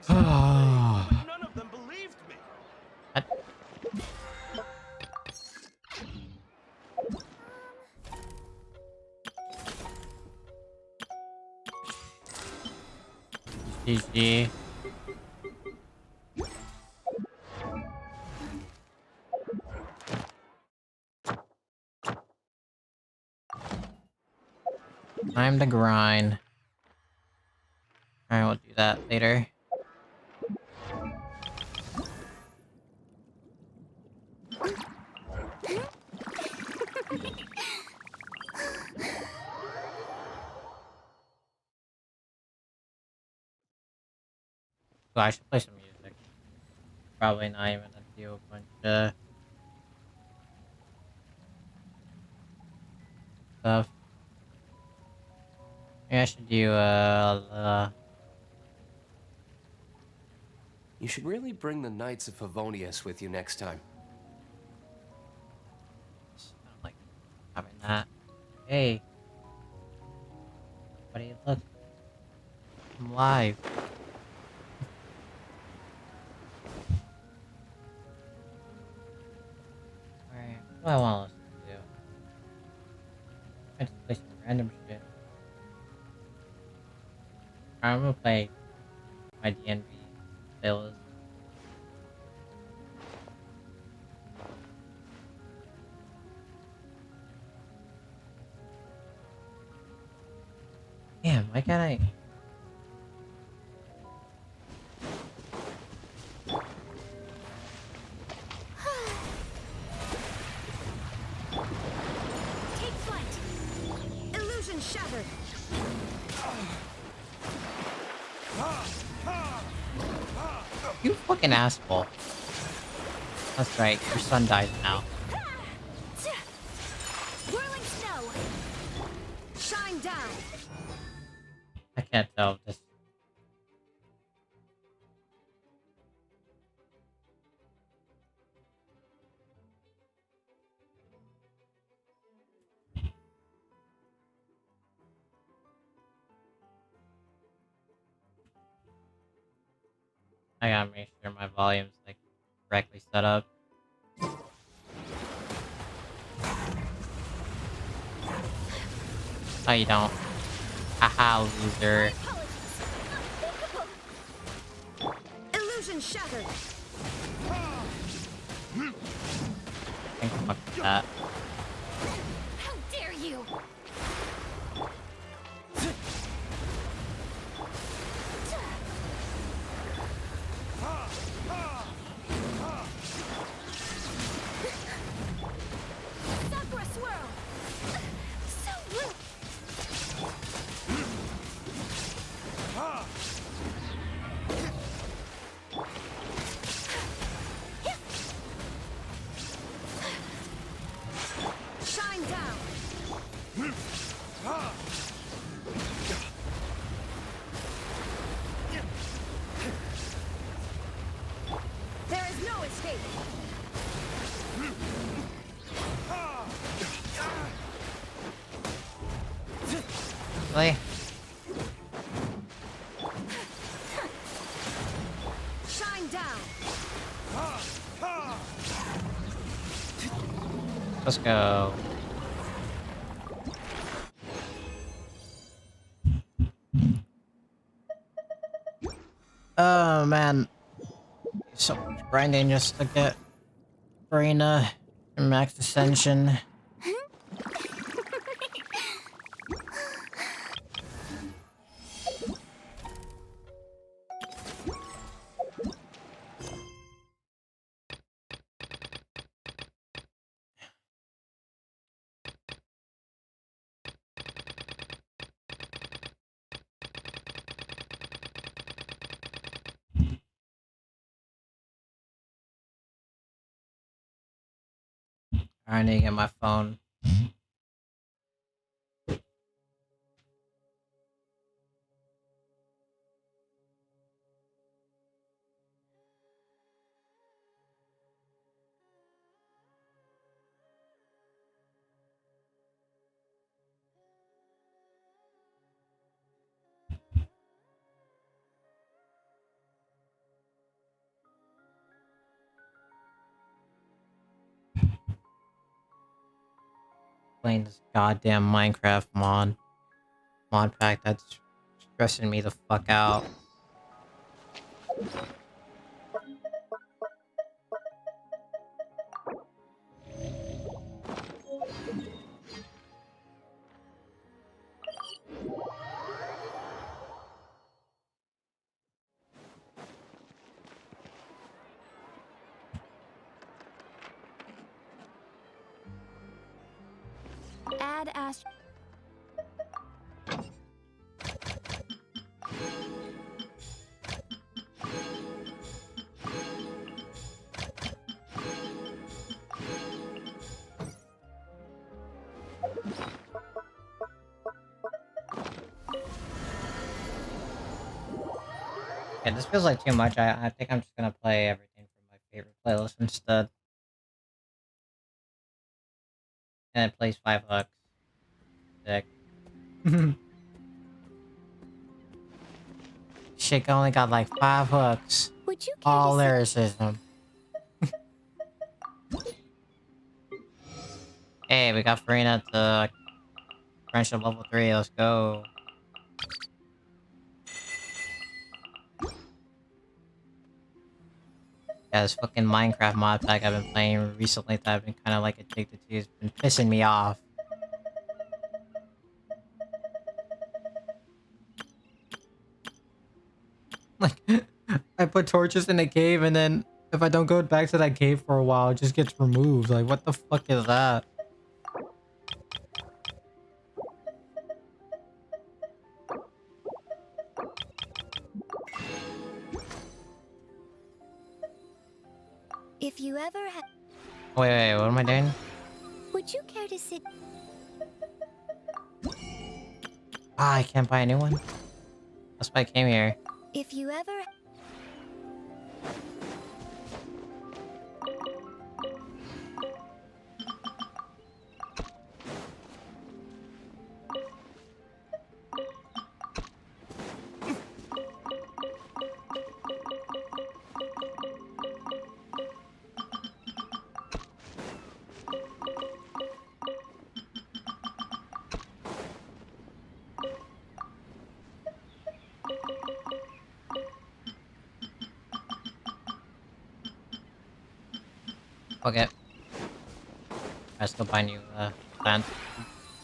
exact thing, but none of them believed me. GG. Time to grind. Alright, we'll do that later. So I should play some music. Probably not even gonna do a bunch of stuff. Maybe I should do You should really bring the Knights of Favonius with you next time. I don't like having that. Hey, buddy, look, I'm live. Alright, what do I want to listen to? I just play some random shit. I'm gonna play my DNV playlist. Damn, why can't I? Take flight. Illusion shattered. You fucking asshole. That's right, your son dies now. Whirling snow. Shine down. I can't tell if this. I gotta make sure my volume's like correctly set up. Oh, you don't. Haha, loser. Illusion shattered. Think fuck that. How dare you? Sakura swirl. So blue. Shine down. There is no escape. Really? Shine down. Let's go. Oh man. So much grinding just to get Furina and max ascension. I need to get my phone. playing this goddamn Minecraft mod pack that's stressing me the fuck out. Add Ash. Yeah, this feels like too much. I think I'm just gonna play everything from my favorite playlist instead. And it plays $5. Sick. Shit only got like 5 hooks. Would you care All to see? lyricism. Hey, we got Furina to friendship level 3. Let's go. Yeah, this fucking Minecraft mod pack I've been playing recently that I've been kind of like addicted to has been pissing me off. Like, I put torches in a cave and then if I don't go back to that cave for a while, it just gets removed. Like, what the fuck is that? If you ever have, Wait, what am I doing? would you care to sit? Ah, I can't buy a new one. That's why I came here. If you ever. Fuck it. Let's go buy new plant.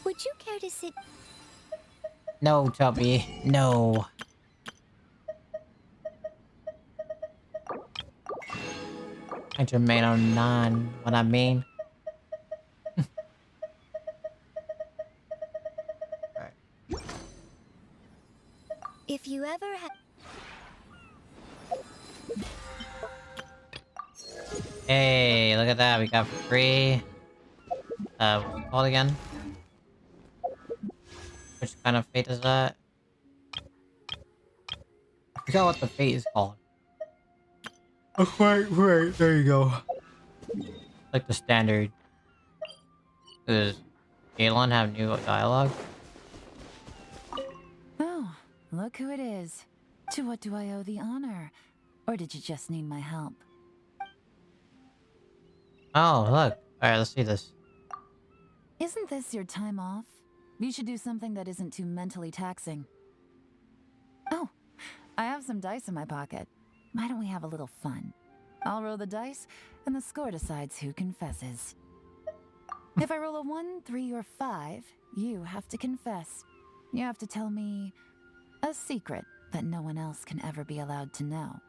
Would you care to sit? No, Tubby. No. I remain on 9. What I mean? Alright. If you ever have. Hey, look at that. We got free. What's it called again? Which kind of fate is that? I forgot what the fate is called. Oh, wait. There you go. Like the standard. Does Galen have new dialogue? Oh, look who it is. To what do I owe the honor? Or did you just need my help? Oh, look. Alright, let's see this. Isn't this your time off? You should do something that isn't too mentally taxing. Oh, I have some dice in my pocket. Why don't we have a little fun? I'll roll the dice, and the score decides who confesses. If I roll a 1, 3, or 5, you have to confess. You have to tell me a secret that no one else can ever be allowed to know.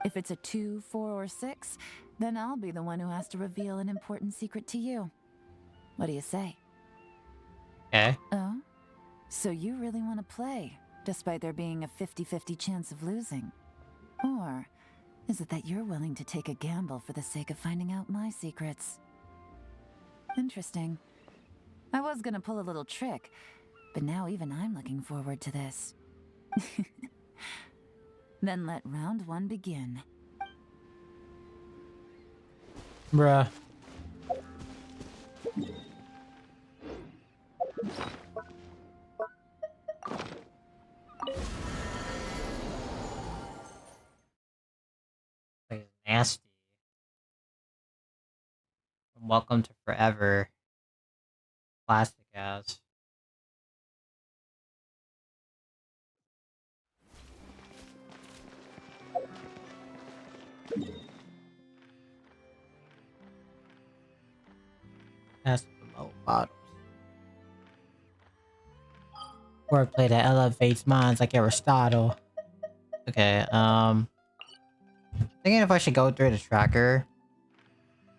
If it's a 2, 4, or 6, then I'll be the one who has to reveal an important secret to you. What do you say? Okay. Oh? So you really want to play, despite there being a 50-50 chance of losing? Or is it that you're willing to take a gamble for the sake of finding out my secrets? Interesting. I was gonna pull a little trick, but now even I'm looking forward to this. Then let round 1 begin. Bruh. Like, nasty. Welcome to forever. plastic as. That's the low bottles. Wordplay that elevates minds like Aristotle. Okay, thinking if I should go through the tracker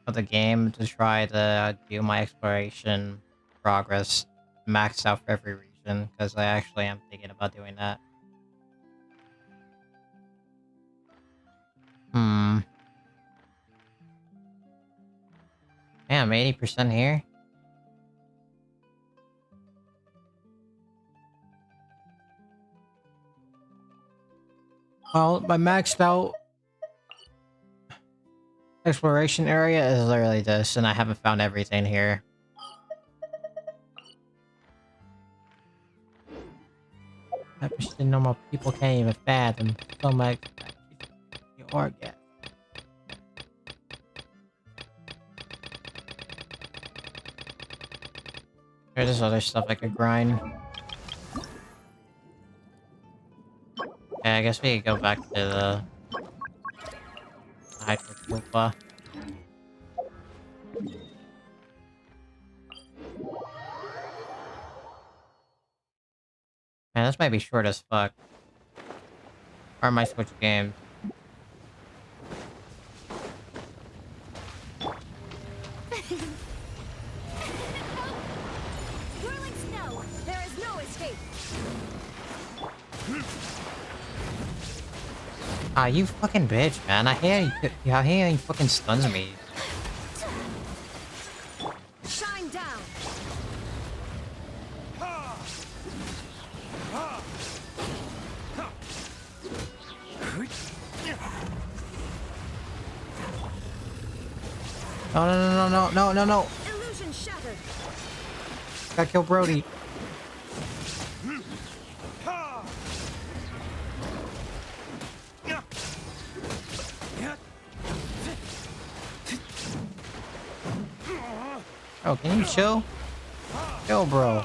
of the game to try to do my exploration progress maxed out for every region, because I actually am thinking about doing that. Damn, 80% here? Well, my maxed out exploration area is literally this, and I haven't found everything here. I wish the normal people can't even fathom so much the orgasm. There's other stuff I could grind. Okay, I guess we could go back to the Hyperculpa. Man, this might be short as fuck. Or I might switch games. Whirling snow! There is no escape! Ah, you fucking bitch, man. I hate how he fucking stuns me. Shine down! No, no, no, no, no, no, no. Illusion shattered! Gotta kill Brody. Oh, can you chill? Chill, bro.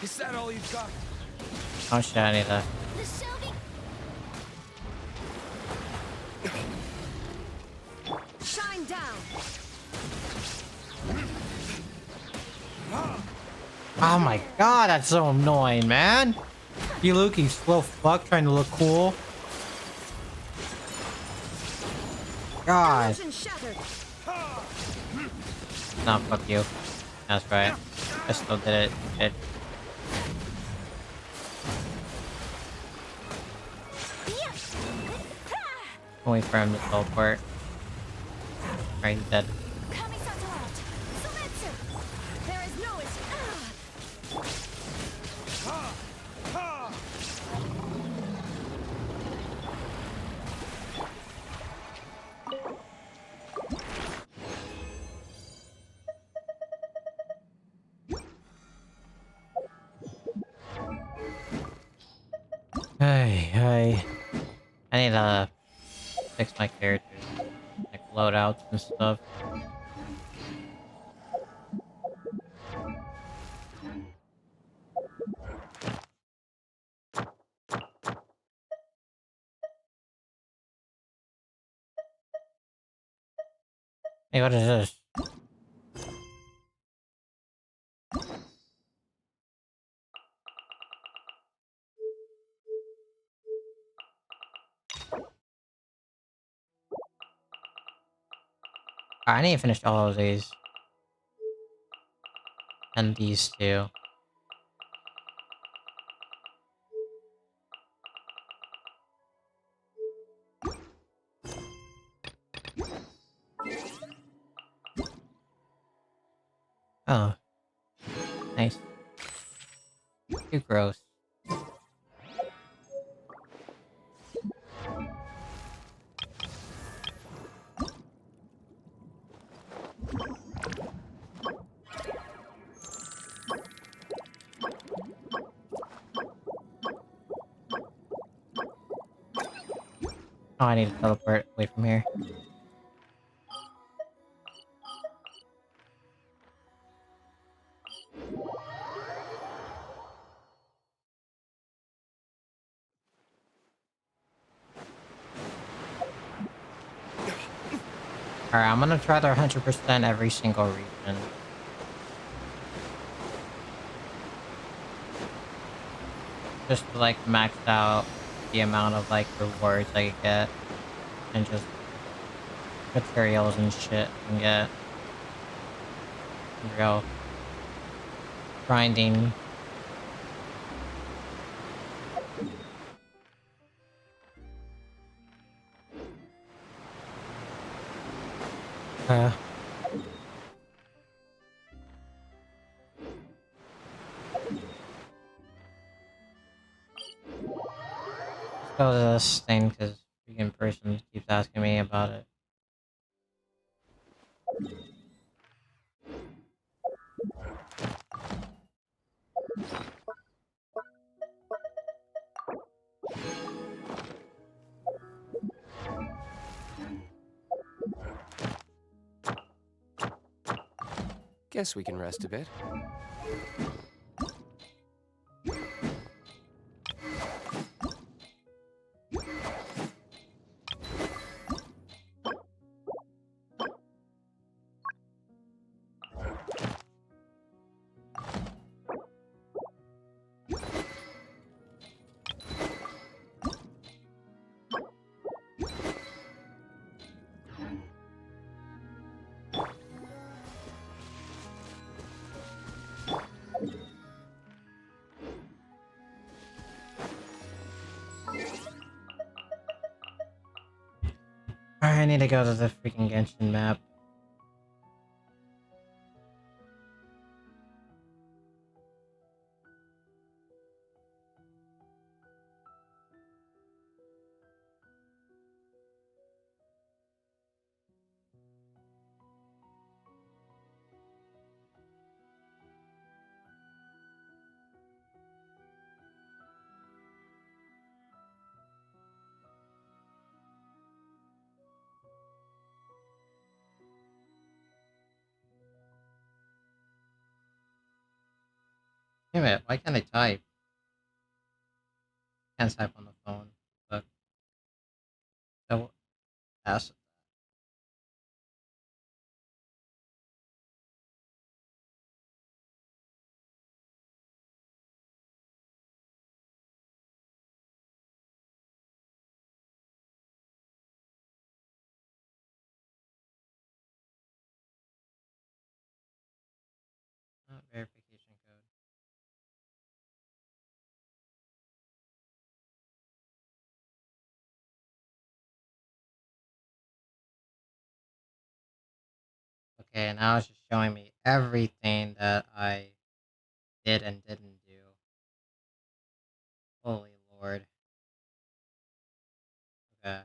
Is that all you've got? Oh shit, I need that. The Sylvie... Shine down! Oh my god, that's so annoying, man. You Luki, slow fuck, trying to look cool. God. Illusion shattered! Nah, fuck you. That's right. I still did it. Shit. Wait for him to teleport. Right, he's dead. Kamisato out! Sumetsu! There is no escape! Hey, hey. I need to fix my character. Like loadouts and stuff. Hey, what is this? I need to finish all of these. And these two. Oh. Nice. Too gross. Oh, I need to teleport away from here. Alright, I'm gonna try to 100% every single region. Just to, like, max out the amount of, like, rewards I could get. And just materials and shit I can get. Real grinding. Uh, let's go to this thing because freaking person keeps asking me about it. Guess we can rest a bit. Alright, I need to go to the freaking Genshin map. Damn it, why can't I type? Can't type on the phone. But that will pass. Verification code. Okay, now it's just showing me everything that I did and didn't do. Holy lord. Okay.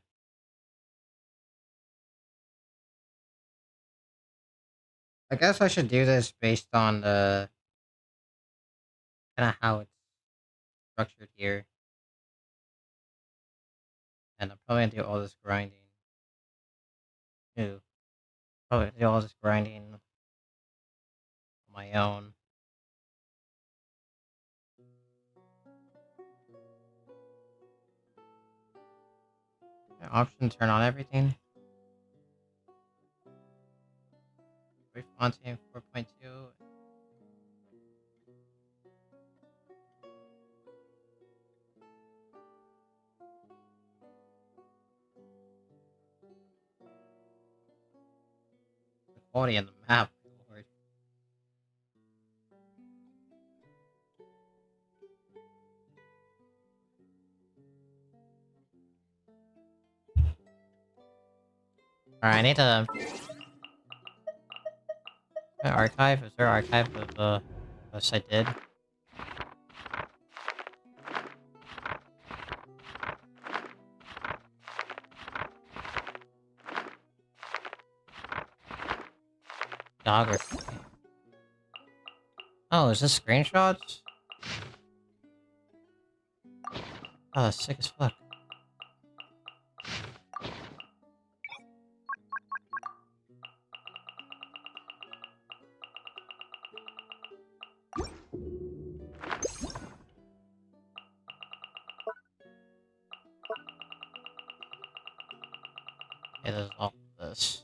I guess I should do this based on the kind of how it's structured here. And I'm probably gonna do all this grinding. Too. Probably do all this grinding on my own. Option turn on everything. Fontaine 4.2. The quality of the map, lord. Alright, I need to archive. Is there an archive of the quests I did? Geography. Oh, is this screenshots? Oh, that's sick as fuck. Okay, there's all this.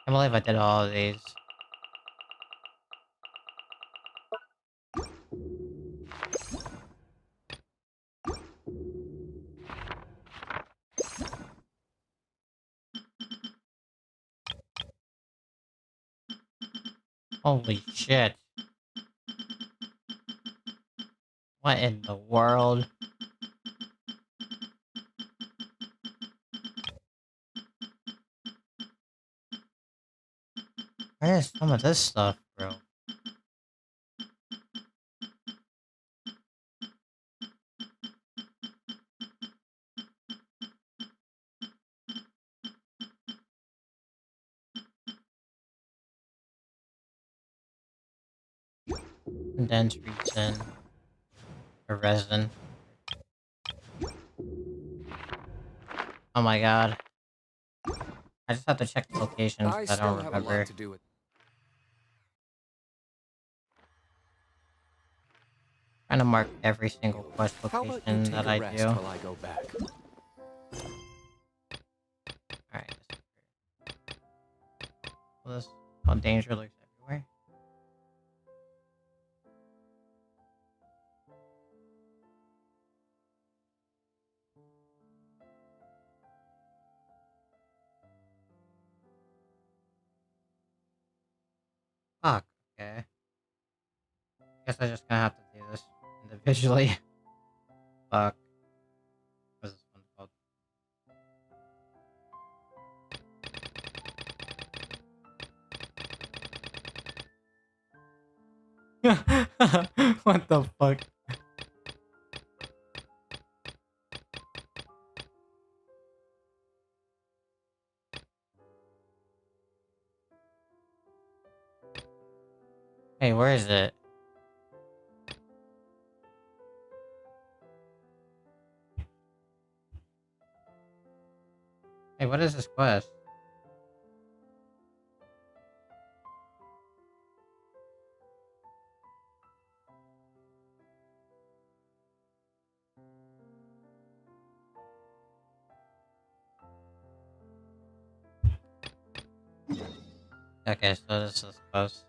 I believe I did all of these. Holy shit. What in the world? Where is some of this stuff, bro? Condensed resin. Or resin. Oh my god. I just have to check the locations I 'cause I still don't have a remember. lot to do with. Trying to mark every single quest How about you location take that a I rest do. while I go back? Alright. Well, this danger lurks everywhere. Fuck. Okay. Guess I just gonna have to do this individually. Fuck. What's this one called? What the fuck? Hey, where is it? Hey, what is this quest? Okay, so this is close.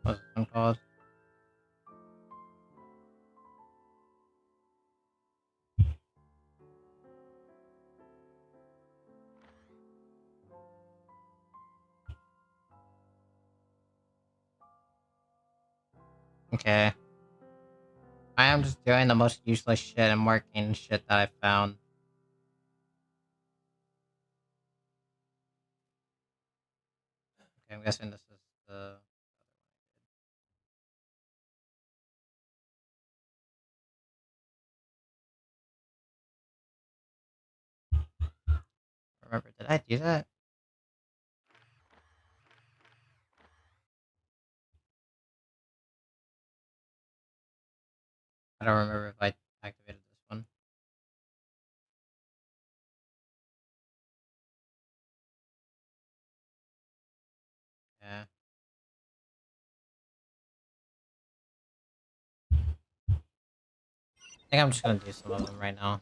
What's this one called? Okay. I am just doing the most useless shit and marking shit that I found. Okay, I'm guessing this is the... Remember, did I do that? I don't remember if I activated this one. Yeah. I think I'm just gonna do some of them right now.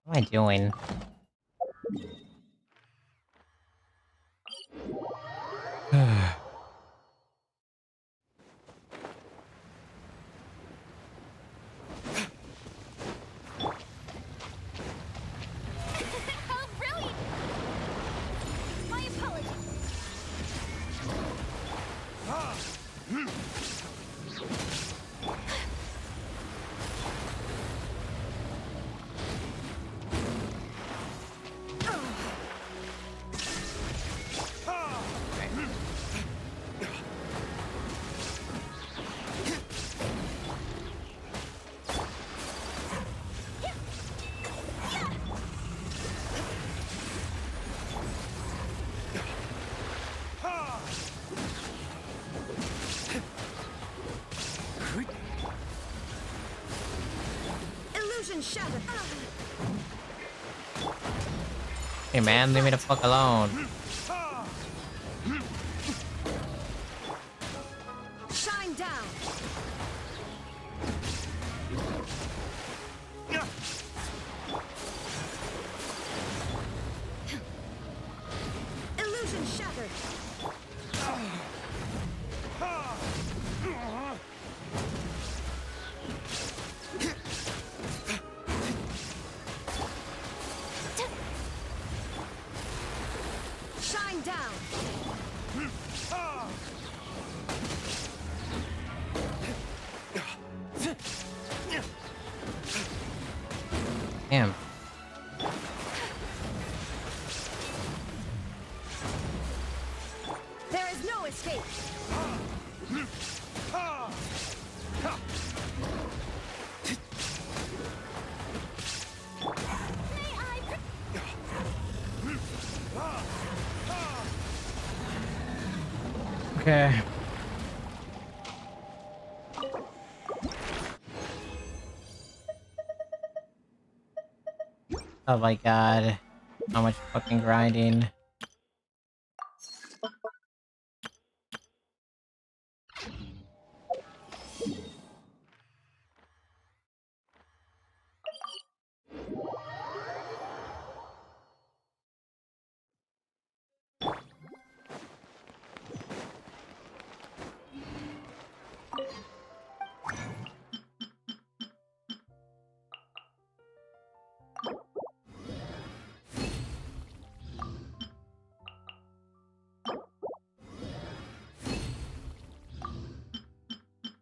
What am I doing? How brilliant! My apologies. Illusion shattered. Hey man, leave me the fuck alone. Shine down. Illusion shattered. Shine down. Damn. There is no escape. May I? Okay. Oh my god. How much fucking grinding.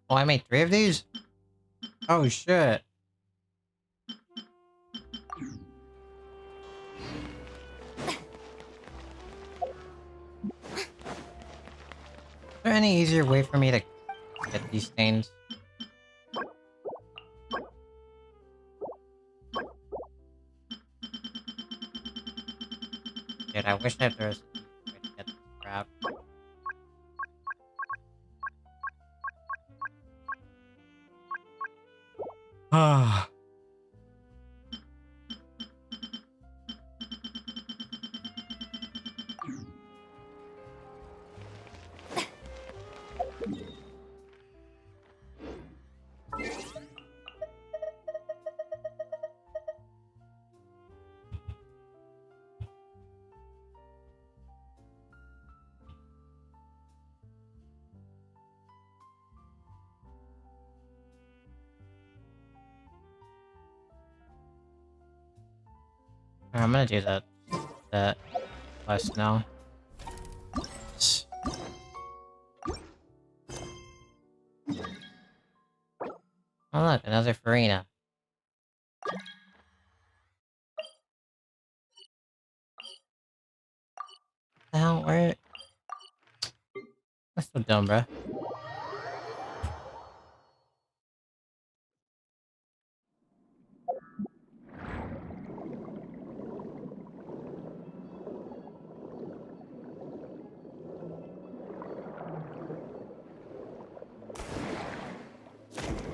Oh, I made 3 of these? Oh shit. Is there any easier way for me to get these things? Dude, I wish that there was an easier way to get this crap. Ah. I'm gonna do that quest now. Oh look, another Furina. The hell, where? That's so dumb, bruh.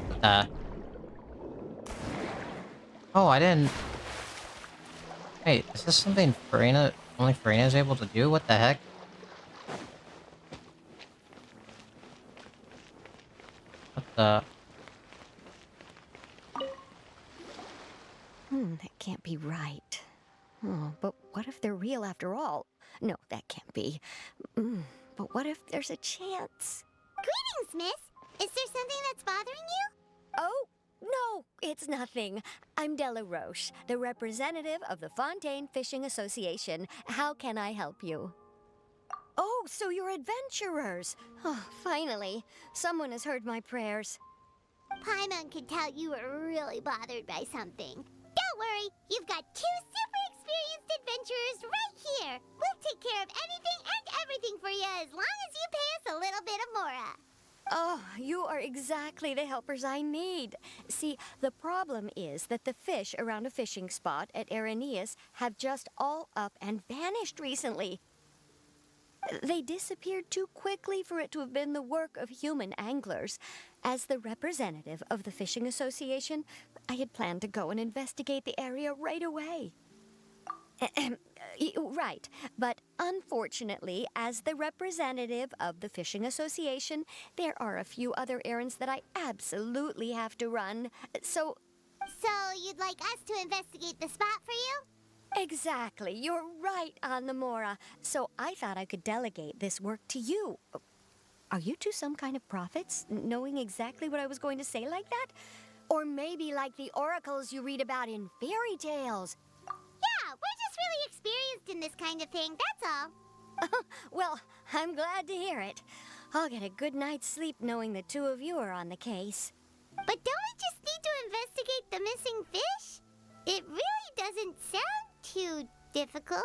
What the? Oh, I didn't. Wait, is this something Furina only Furina is able to do? What the heck? What the? That can't be right. Oh, but what if they're real after all? No, that can't be. But what if there's a chance? Greetings, miss. Is there something that's bothering you? Oh, no, it's nothing. I'm Della Roche, the representative of the Fontaine Fishing Association. How can I help you? Oh, so you're adventurers. Oh, finally. Someone has heard my prayers. Paimon could tell you were really bothered by something. Don't worry, you've got 2 super experienced adventurers right here. We'll take care of anything and everything for you as long as you pay us a little bit of mora. Oh, you are exactly the helpers I need. See, the problem is that the fish around a fishing spot at Araneus have just all up and vanished recently. They disappeared too quickly for it to have been the work of human anglers. As the representative of the Fishing Association, I had planned to go and investigate the area right away. Right, but unfortunately, as the representative of the Fishing Association, there are a few other errands that I absolutely have to run. So, you'd like us to investigate the spot for you? exactly, you're right, Mora. So I thought I could delegate this work to you. Are you two some kind of prophets, knowing exactly what I was going to say like that? Or maybe like the oracles you read about in fairy tales? Yeah, we're just really experienced in this kind of thing, that's all. Well, I'm glad to hear it. I'll get a good night's sleep knowing the two of you are on the case. But don't we just need to investigate the missing fish? It really doesn't sound too difficult.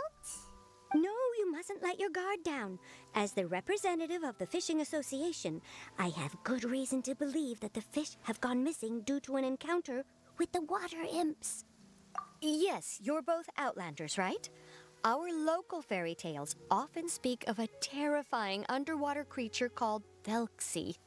No, you mustn't let your guard down. As the representative of the Fishing Association, I have good reason to believe that the fish have gone missing due to an encounter with the water imps. Yes, you're both Outlanders, right? Our local fairy tales often speak of a terrifying underwater creature called Velxi.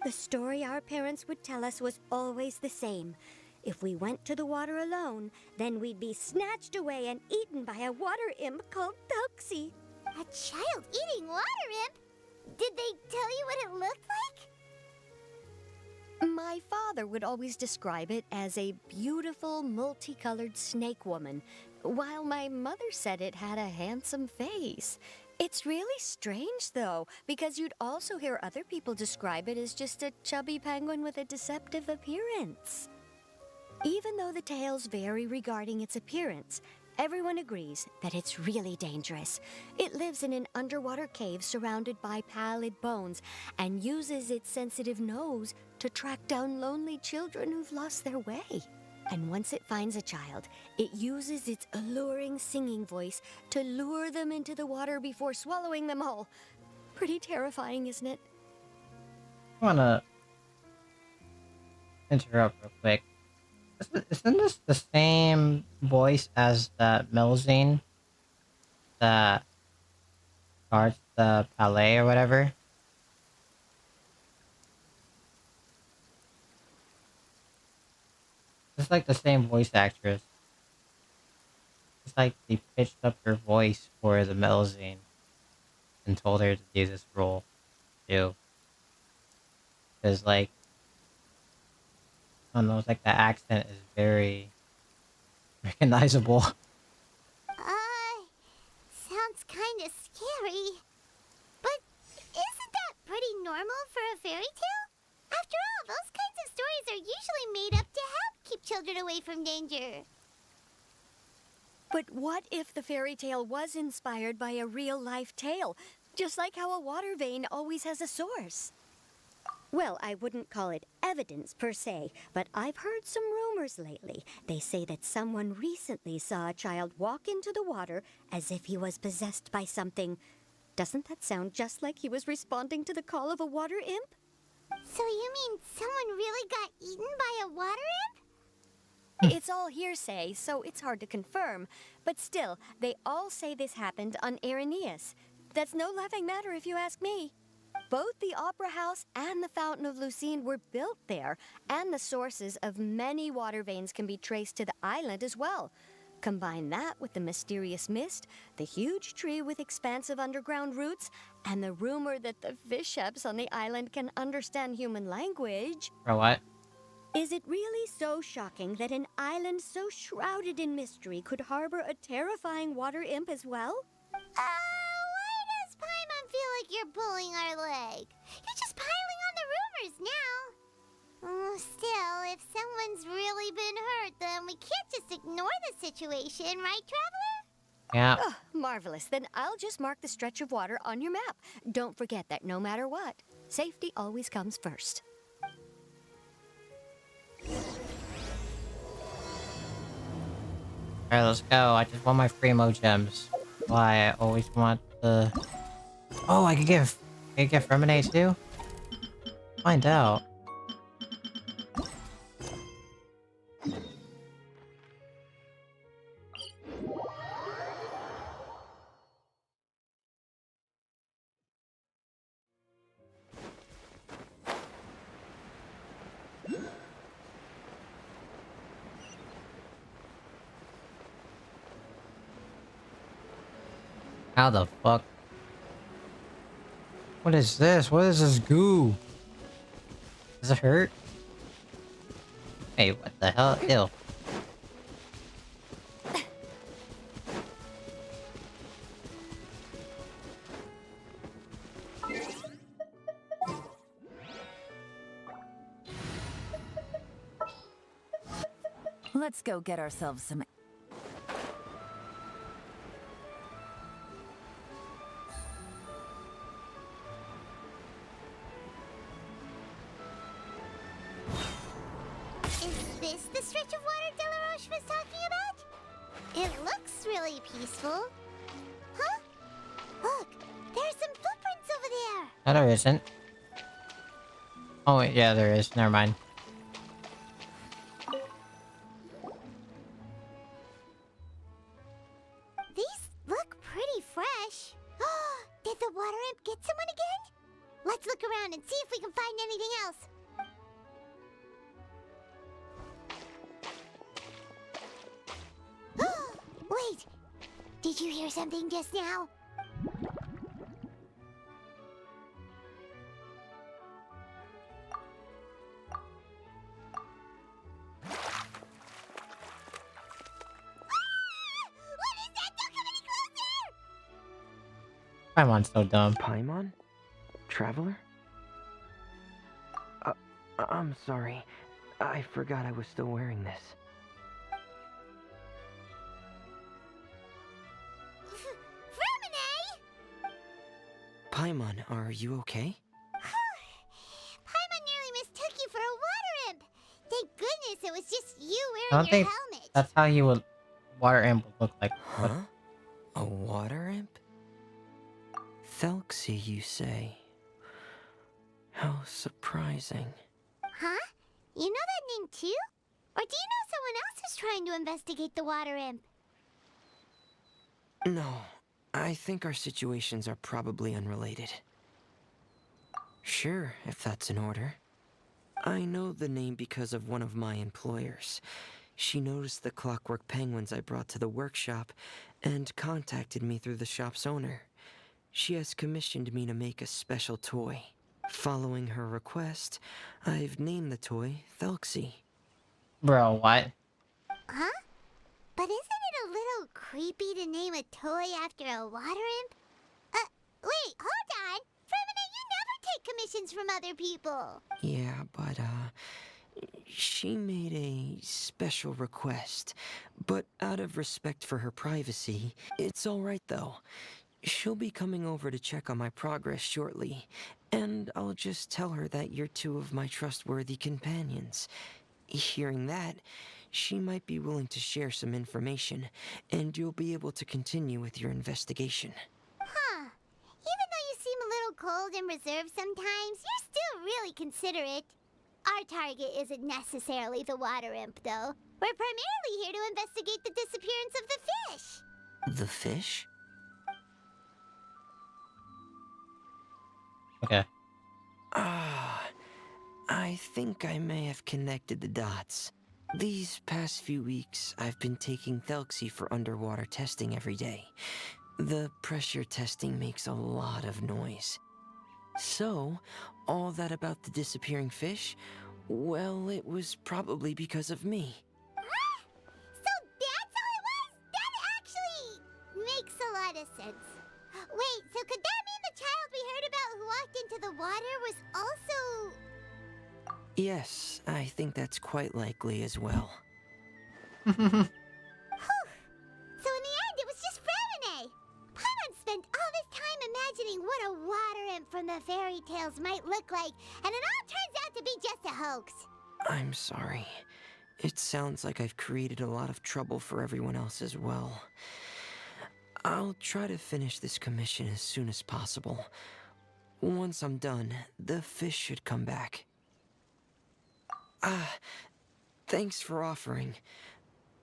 The story our parents would tell us was always the same. If we went to the water alone, then we'd be snatched away and eaten by a water imp called Velxi. A child eating water imp? Did they tell you what it looked like? My father would always describe it as a beautiful, multicolored snake woman, while my mother said it had a handsome face. It's really strange, though, because you'd also hear other people describe it as just a chubby penguin with a deceptive appearance. Even though the tales vary regarding its appearance, everyone agrees that it's really dangerous. It lives in an underwater cave surrounded by pallid bones and uses its sensitive nose to track down lonely children who've lost their way. And once it finds a child, it uses its alluring singing voice to lure them into the water before swallowing them whole. Pretty terrifying, isn't it? I wanna interrupt real quick. Isn't this the same voice as that Melzine that guards the palais or whatever? It's like the same voice actress. It's like they pitched up her voice for the Melzine and told her to do this role too. Because like, I don't know, it's like the accent is very recognizable. Sounds kind of scary. But isn't that pretty normal for a fairy tale? After all, those kinds of stories are usually made up to help keep children away from danger. But what if the fairy tale was inspired by a real-life tale? Just like how a water vein always has a source. Well, I wouldn't call it evidence per se, but I've heard some rumors lately. They say that someone recently saw a child walk into the water as if he was possessed by something. Doesn't that sound just like he was responding to the call of a water imp? So you mean someone really got eaten by a water imp? It's all hearsay, so it's hard to confirm. But still, they all say this happened on Irenaeus. That's no laughing matter if you ask me. Both the Opera House and the Fountain of Lucine were built there, and the sources of many water veins can be traced to the island as well. Combine that with the mysterious mist, the huge tree with expansive underground roots, and the rumor that the fish-eps on the island can understand human language. Or what? Is it really so shocking that an island so shrouded in mystery could harbor a terrifying water imp as well? Why does Paimon feel like you're pulling our leg? You're just piling on the rumors now. Still, if someone's really been hurt, then we can't just ignore the situation, right, Traveler? Yeah. Oh, marvelous. Then I'll just mark the stretch of water on your map. Don't forget that no matter what, safety always comes first. Alright, let's go. I just want my Fremo gems. Why I always want the... Oh, I can get Remonade too? Find out. How the fuck? What is this? What is this goo? Does it hurt? Hey, what the hell? Ew. Let's go get ourselves some. Is this the stretch of water Delaroche was talking about? It looks really peaceful. Huh? Look, there's some footprints over there. No, there isn't. Oh, wait, yeah, there is. Never mind. These look pretty fresh. Did the water imp get someone again? Let's look around and see if we can find anything else. Wait, did you hear something just now? What is that? Don't come any closer! Paimon's so dumb. Paimon? Traveler? I'm sorry. I forgot I was still wearing this. Furina! Paimon, are you okay? Paimon nearly mistook you for a water imp. Thank goodness it was just you I wearing don't your think helmet. that's how he would. Water imp would look like. But Huh? A water imp? Thelxie, you say? How surprising. Huh? You know that name too? Or do you know someone else who's trying to investigate the water imp? No, I think our situations are probably unrelated. Sure, if that's in order. I know the name because of one of my employers. She noticed the clockwork penguins I brought to the workshop and contacted me through the shop's owner. She has commissioned me to make a special toy. Following her request, I've named the toy Thelxie. bro, what? Huh? But isn't it a little creepy to name a toy after a water imp? Wait, hold on! Furina, you never take commissions from other people! Yeah, but, she made a special request. But out of respect for her privacy, it's alright though. She'll be coming over to check on my progress shortly, and I'll just tell her that you're two of my trustworthy companions. Hearing that, she might be willing to share some information, and you'll be able to continue with your investigation. Huh. Even though you seem a little cold and reserved sometimes, you're still really considerate. Our target isn't necessarily the water imp, though. We're primarily here to investigate the disappearance of the fish. The fish? Okay. Ah, I think I may have connected the dots. These past few weeks, I've been taking Thelxie for underwater testing every day. The pressure testing makes a lot of noise. So, all that about the disappearing fish? Well, it was probably because of me. So that's how it was? That actually makes a lot of sense. Wait, so could that mean the child we heard about who walked into the water was also... Yes, I think that's quite likely as well. Whew. So in the end, it was just Furina. Paimon spent all this time imagining what a water imp from the fairy tales might look like, and it all turns out to be just a hoax. I'm sorry. It sounds like I've created a lot of trouble for everyone else as well. I'll try to finish this commission as soon as possible. Once I'm done, the fish should come back. Thanks for offering,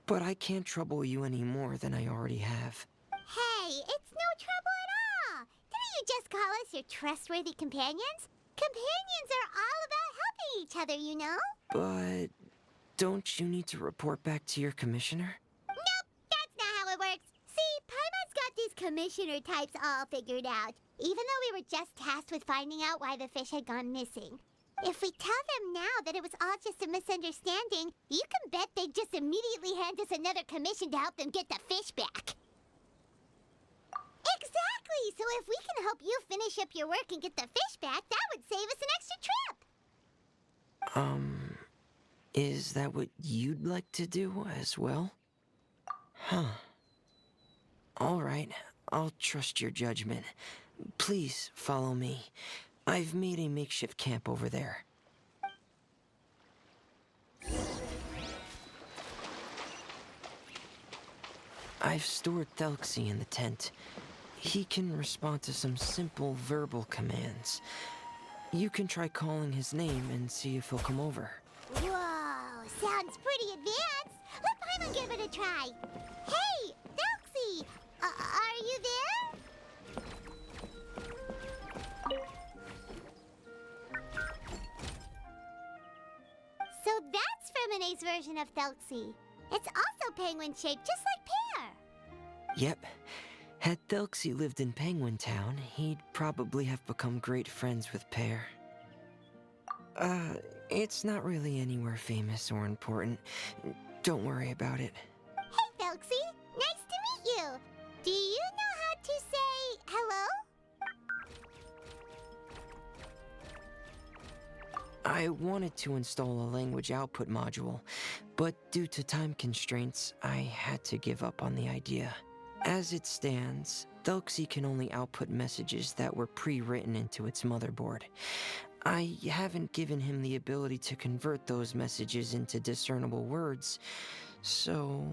but I can't trouble you any more than I already have. Hey, it's no trouble at all. Didn't you just call us your trustworthy companions? Companions are all about helping each other, you know? But don't you need to report back to your commissioner? Nope, that's not how it works. See, Paimon's got these commissioner types all figured out, even though we were just tasked with finding out why the fish had gone missing. If we tell them now that it was all just a misunderstanding, you can bet they'd just immediately hand us another commission to help them get the fish back. Exactly! So if we can help you finish up your work and get the fish back, that would save us an extra trip! Is that what you'd like to do as well? Huh. All right, I'll trust your judgment. Please follow me. I've made a makeshift camp over there. I've stored Thelxie in the tent. He can respond to some simple verbal commands. You can try calling his name and see if he'll come over. Whoa, sounds pretty advanced. Let Paimon give it a try. Hey, Thelxie, are you there? So that's Furmina's version of Thelxie. It's also penguin-shaped, just like Pear. Yep. Had Thelxie lived in Penguin Town, he'd probably have become great friends with Pear. It's not really anywhere famous or important. Don't worry about it. Hey, Thelxie, nice to meet you. Do you know how to say hello? I wanted to install a language output module, but due to time constraints, I had to give up on the idea. As it stands, Thelxie can only output messages that were pre-written into its motherboard. I haven't given him the ability to convert those messages into discernible words, so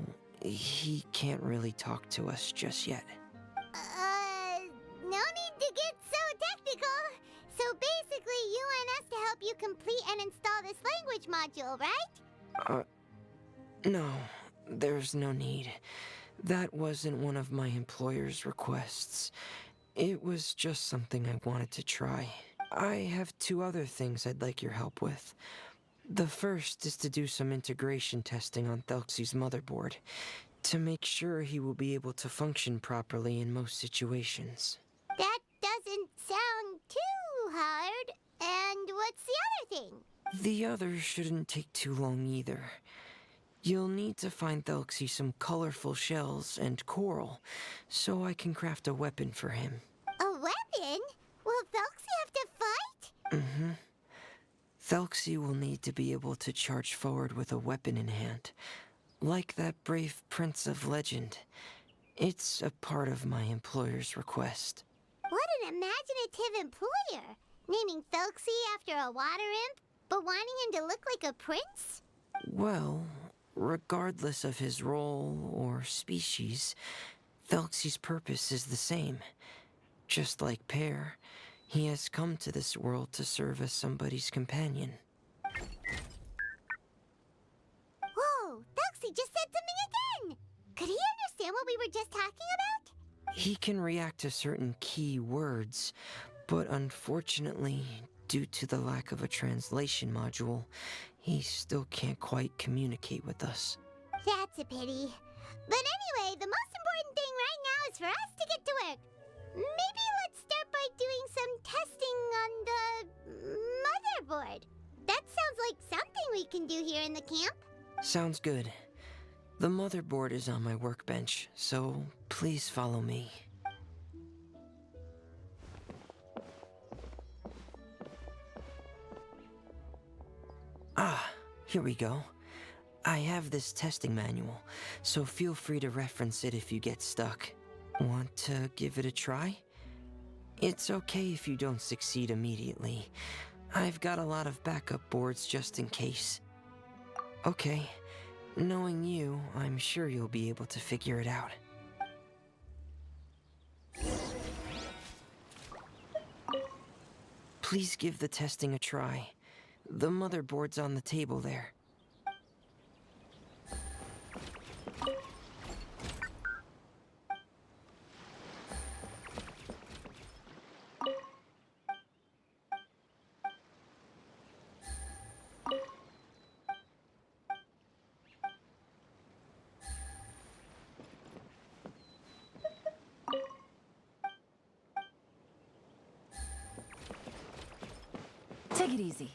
he can't really talk to us just yet. No need to get so technical. So basically, you want us to help you complete and install this language module, right? No, there's no need. That wasn't one of my employer's requests. It was just something I wanted to try. I have two other things I'd like your help with. The first is to do some integration testing on Thelxie's motherboard, to make sure he will be able to function properly in most situations. That doesn't sound too hard. And what's the other thing? The other shouldn't take too long either. You'll need to find Thelxie some colorful shells and coral, so I can craft a weapon for him. A weapon? Will Thelxie have to fight? Mm-hmm. Thelxie will need to be able to charge forward with a weapon in hand, like that brave prince of legend. It's a part of my employer's request. What an imaginative employer! Naming Thelxie after a water imp, but wanting him to look like a prince? Well, regardless of his role or species, Thelxie's purpose is the same. Just like Pear, he has come to this world to serve as somebody's companion. Whoa, Thelxie just said something again! Could he understand what we were just talking about? He can react to certain key words, but unfortunately, due to the lack of a translation module, he still can't quite communicate with us. That's a pity. But anyway, the most important thing right now is for us to get to work. Maybe let's start by doing some testing on the motherboard. That sounds like something we can do here in the camp. Sounds good. The motherboard is on my workbench, so please follow me. Ah, here we go. I have this testing manual, so feel free to reference it if you get stuck. Want to give it a try? It's okay if you don't succeed immediately. I've got a lot of backup boards just in case. Okay, knowing you, I'm sure you'll be able to figure it out. Please give the testing a try. The motherboard's on the table there. Take it easy.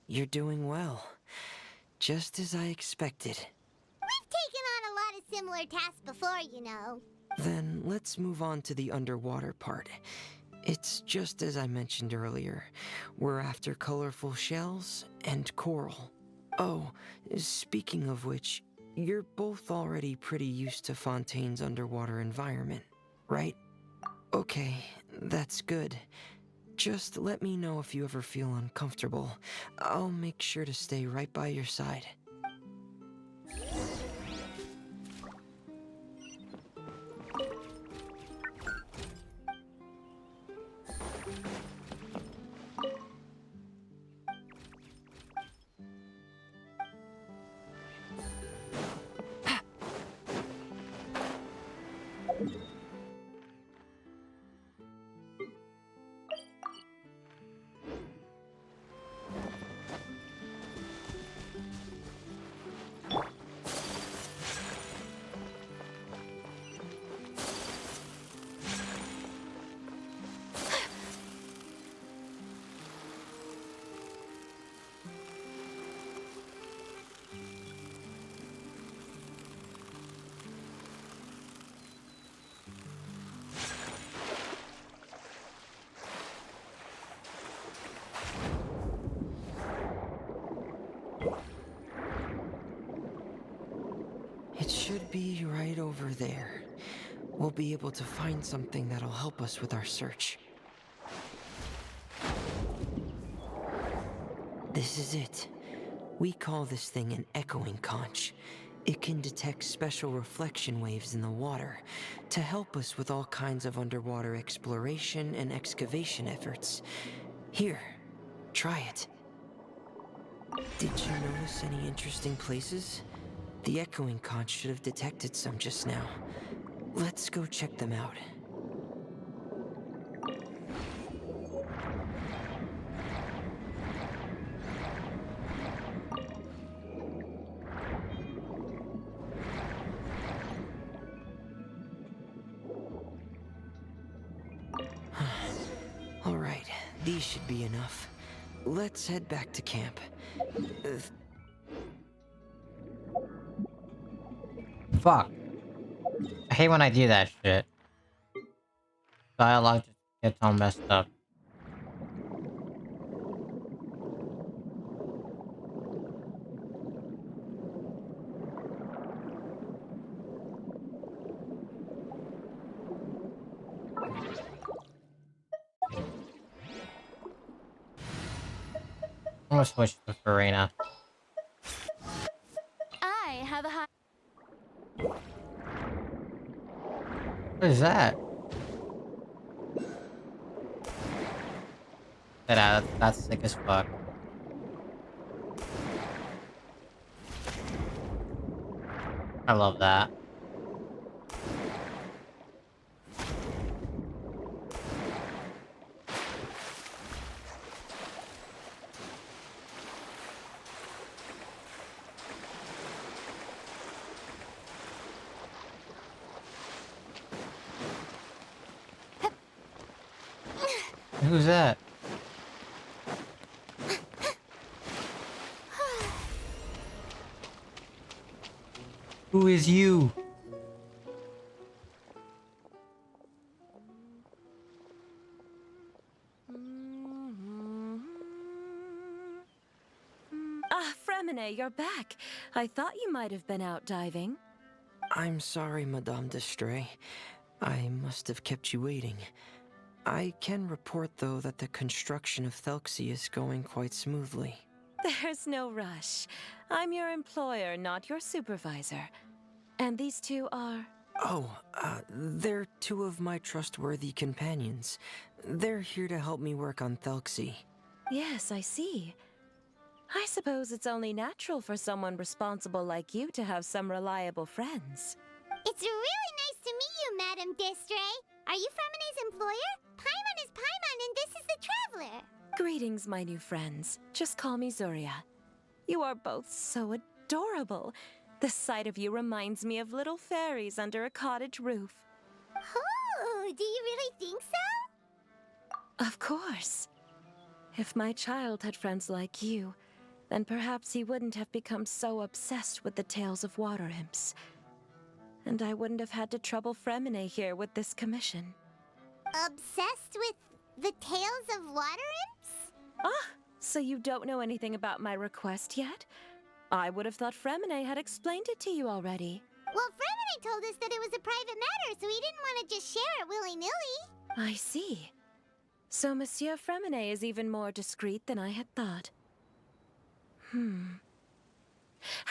You're doing well. Just as I expected. We've taken on a lot of similar tasks before, you know. Then let's move on to the underwater part. It's just as I mentioned earlier. We're after colorful shells and coral. Oh, speaking of which, you're both already pretty used to Fontaine's underwater environment, right? Okay, that's good. Just let me know if you ever feel uncomfortable. I'll make sure to stay right by your side. It should be right over there. We'll be able to find something that'll help us with our search. This is it. We call this thing an echoing conch. It can detect special reflection waves in the water to help us with all kinds of underwater exploration and excavation efforts. Here, try it. Did you notice any interesting places? The echoing conch should have detected some just now. Let's go check them out. All right, these should be enough. Let's head back to camp. Fuck. I hate when I do that shit. Dialogue just gets all messed up. I'm gonna switch to Furina. I have a high. What is that? That's sick as fuck. I love that. Who's that? Who is you? Ah, Fremine, you're back. I thought you might have been out diving. I'm sorry, Madame d'Estrée. I must have kept you waiting. I can report, though, that the construction of Thelxie is going quite smoothly. There's no rush. I'm your employer, not your supervisor. And these two are... Oh, they're two of my trustworthy companions. They're here to help me work on Thelxie. Yes, I see. I suppose it's only natural for someone responsible like you to have some reliable friends. It's really nice to meet you, Madame d'Estrée. Are you Furmina's employer? Paimon is Paimon, and this is the Traveler. Greetings, my new friends. Just call me Zuria. You are both so adorable. The sight of you reminds me of little fairies under a cottage roof. Oh, do you really think so? Of course. If my child had friends like you, then perhaps he wouldn't have become so obsessed with the tales of water imps. And I wouldn't have had to trouble Fremine here with this commission. Obsessed with the tales of water imps? Ah, so you don't know anything about my request yet? I would have thought Fremine had explained it to you already. Well, Fremine told us that it was a private matter, so he didn't want to just share it willy-nilly. I see. So Monsieur Fremine is even more discreet than I had thought.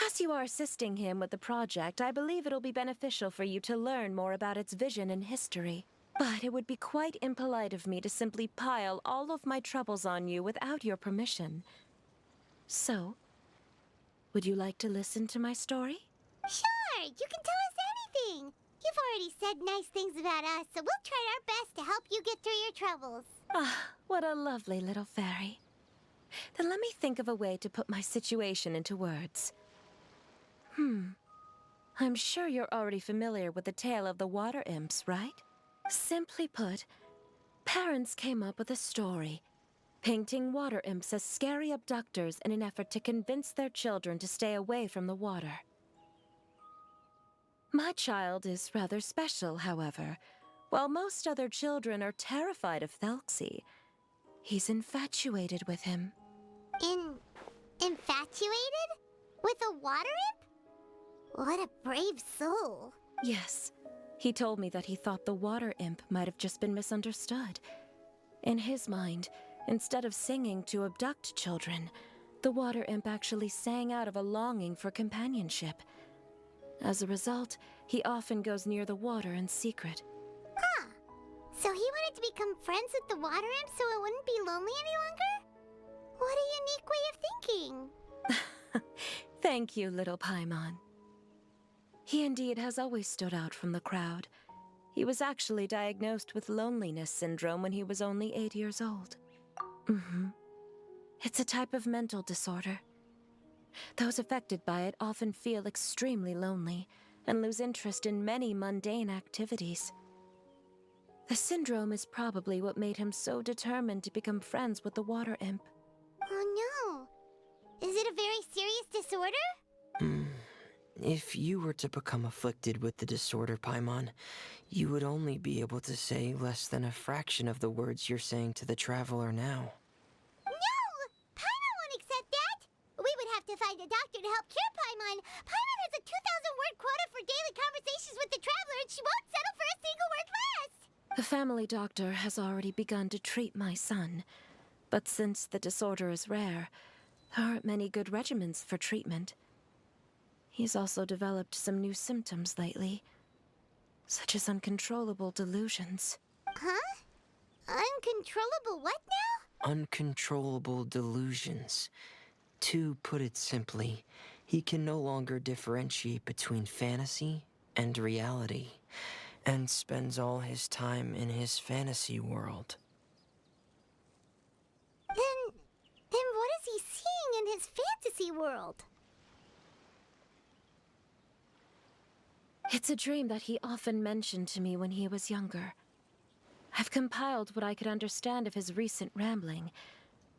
As you are assisting him with the project, I believe it'll be beneficial for you to learn more about its vision and history. But it would be quite impolite of me to simply pile all of my troubles on you without your permission. So, would you like to listen to my story? Sure, you can tell us anything. You've already said nice things about us, so we'll try our best to help you get through your troubles. Ah, what a lovely little fairy. Then let me think of a way to put my situation into words. I'm sure you're already familiar with the tale of the water imps, right? Simply put, parents came up with a story, painting water imps as scary abductors in an effort to convince their children to stay away from the water. My child is rather special, however. While most other children are terrified of Thelxie, he's infatuated with him. Infatuated? With a water imp? What a brave soul. Yes, he told me that he thought the water imp might have just been misunderstood. In his mind, instead of singing to abduct children, the water imp actually sang out of a longing for companionship. As a result, he often goes near the water in secret. Huh. So he wanted to become friends with the water imp so it wouldn't be lonely any longer? What a unique way of thinking. Thank you, little Paimon. He indeed has always stood out from the crowd. He was actually diagnosed with loneliness syndrome when he was only 8 years old. It's a type of mental disorder. Those affected by it often feel extremely lonely and lose interest in many mundane activities. The syndrome is probably what made him so determined to become friends with the water imp. Oh no. Is it a very serious disorder? If you were to become afflicted with the disorder, Paimon, you would only be able to say less than a fraction of the words you're saying to the Traveler now. No! Paimon won't accept that! We would have to find a doctor to help cure Paimon. Paimon has a 2,000-word quota for daily conversations with the Traveler, and she won't settle for a single word less! The family doctor has already begun to treat my son, but since the disorder is rare, there aren't many good regimens for treatment. He's also developed some new symptoms lately, such as uncontrollable delusions. Huh? Uncontrollable what now? Uncontrollable delusions. To put it simply, he can no longer differentiate between fantasy and reality, and spends all his time in his fantasy world. Then what is he seeing in his fantasy world? It's a dream that he often mentioned to me when he was younger. I've compiled what I could understand of his recent rambling.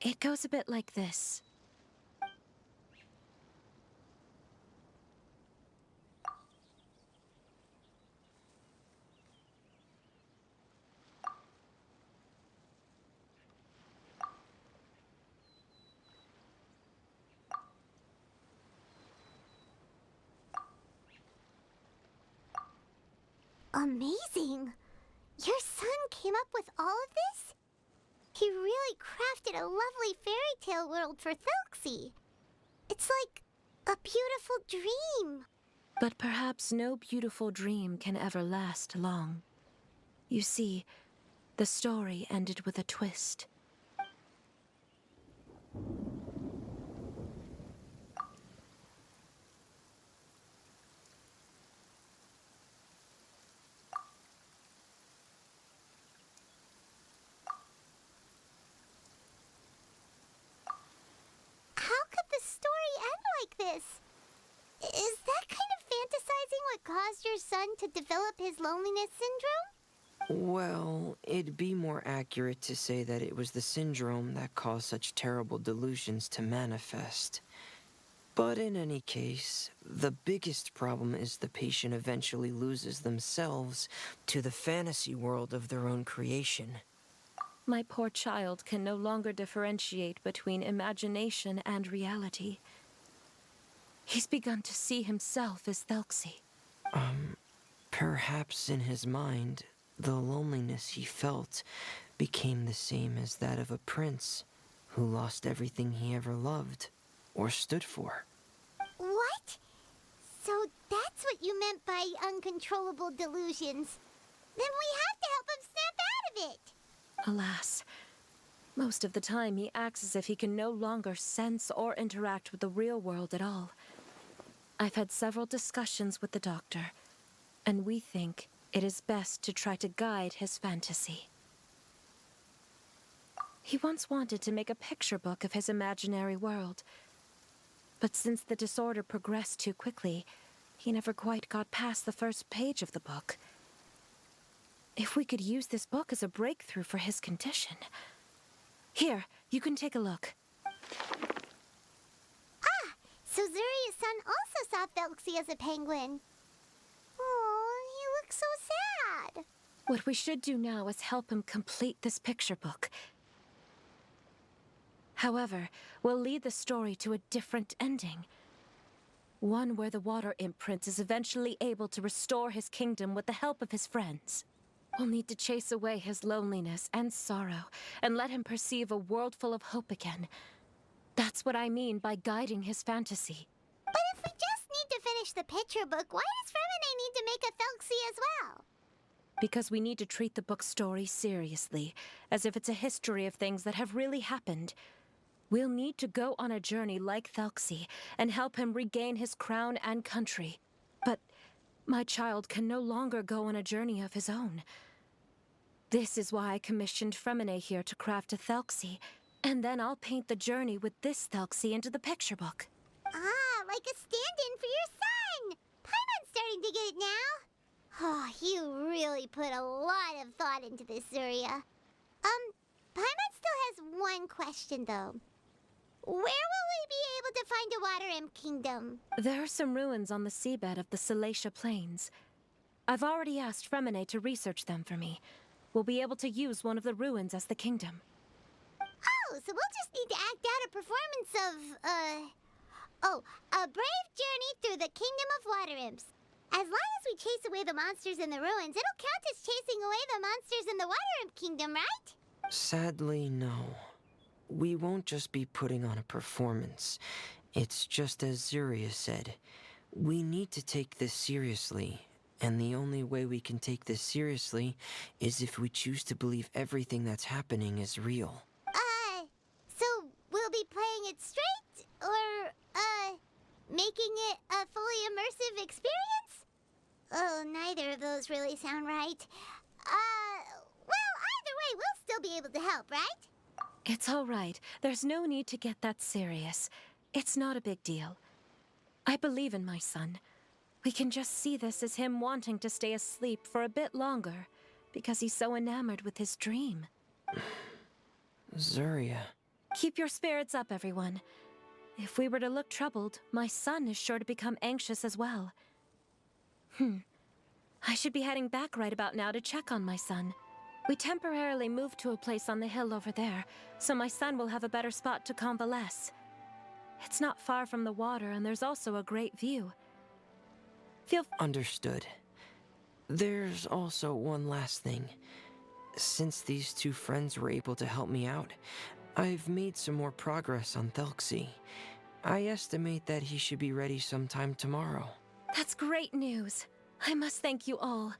It goes a bit like this. Amazing! Your son came up with all of this? He really crafted a lovely fairy tale world for Thelxie. It's like a beautiful dream. But perhaps no beautiful dream can ever last long. You see, the story ended with a twist. How could the story end like this? Is that kind of fantasizing what caused your son to develop his loneliness syndrome? Well, it'd be more accurate to say that it was the syndrome that caused such terrible delusions to manifest. But in any case, the biggest problem is the patient eventually loses themselves to the fantasy world of their own creation. My poor child can no longer differentiate between imagination and reality. He's begun to see himself as Thelxie. Perhaps in his mind, the loneliness he felt became the same as that of a prince who lost everything he ever loved or stood for. What? So that's what you meant by uncontrollable delusions. Then we have to help him snap out of it. Alas, most of the time he acts as if he can no longer sense or interact with the real world at all. I've had several discussions with the doctor, and we think it is best to try to guide his fantasy. He once wanted to make a picture book of his imaginary world, but since the disorder progressed too quickly, he never quite got past the first page of the book. If we could use this book as a breakthrough for his condition... Here, you can take a look. Ah, so Zuria's son also saw Thelxie as a penguin. Oh, he looks so sad. What we should do now is help him complete this picture book. However, we'll lead the story to a different ending. One where the water imp prince is eventually able to restore his kingdom with the help of his friends. We'll need to chase away his loneliness and sorrow, and let him perceive a world full of hope again. That's what I mean by guiding his fantasy. But if we just need to finish the picture book, why does Furina need to make a Thelxie as well? Because we need to treat the book's story seriously, as if it's a history of things that have really happened. We'll need to go on a journey like Thelxie, and help him regain his crown and country. But my child can no longer go on a journey of his own. This is why I commissioned Furina here to craft a Thelxie, and then I'll paint the journey with this Thelxie into the picture book. Ah, like a stand-in for your son! Paimon's starting to get it now. Oh, you really put a lot of thought into this, Zuria. Paimon still has one question, though. Where will we be able to find a Water Imp Kingdom? There are some ruins on the seabed of the Salacia Plains. I've already asked Furina to research them for me. We'll be able to use one of the ruins as the kingdom. Oh, so we'll just need to act out a performance of, a brave journey through the Kingdom of Water Imps. As long as we chase away the monsters in the ruins, it'll count as chasing away the monsters in the Water Imp Kingdom, right? Sadly, no. We won't just be putting on a performance. It's just as Zuria said. We need to take this seriously. And the only way we can take this seriously is if we choose to believe everything that's happening is real. So we'll be playing it straight? Or, making it a fully immersive experience? Oh, neither of those really sound right. Well, either way, we'll still be able to help, right? It's all right. There's no need to get that serious. It's not a big deal. I believe in my son. We can just see this as him wanting to stay asleep for a bit longer, because he's so enamored with his dream. Zuria. Keep your spirits up, everyone. If we were to look troubled, my son is sure to become anxious as well. I should be heading back right about now to check on my son. We temporarily moved to a place on the hill over there, so my son will have a better spot to convalesce. It's not far from the water, and there's also a great view. Understood. There's also one last thing. Since these two friends were able to help me out, I've made some more progress on Thelxie. I estimate that he should be ready sometime tomorrow. That's great news. I must thank you all.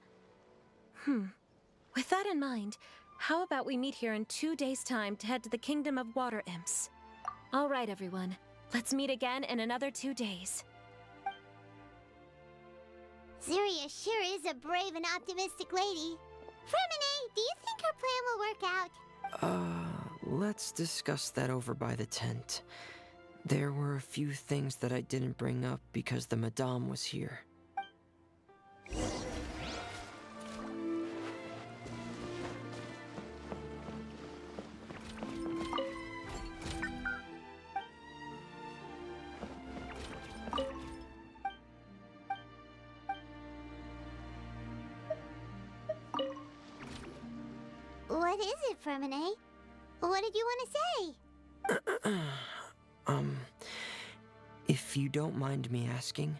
With that in mind, how about we meet here in 2 days' time to head to the Kingdom of Water Imps? All right, everyone. Let's meet again in another 2 days. Zeria sure is a brave and optimistic lady. Fremine, do you think her plan will work out? Let's discuss that over by the tent. There were a few things that I didn't bring up because the Madame was here. What is it, Fremine? What did you want to say? If you don't mind me asking,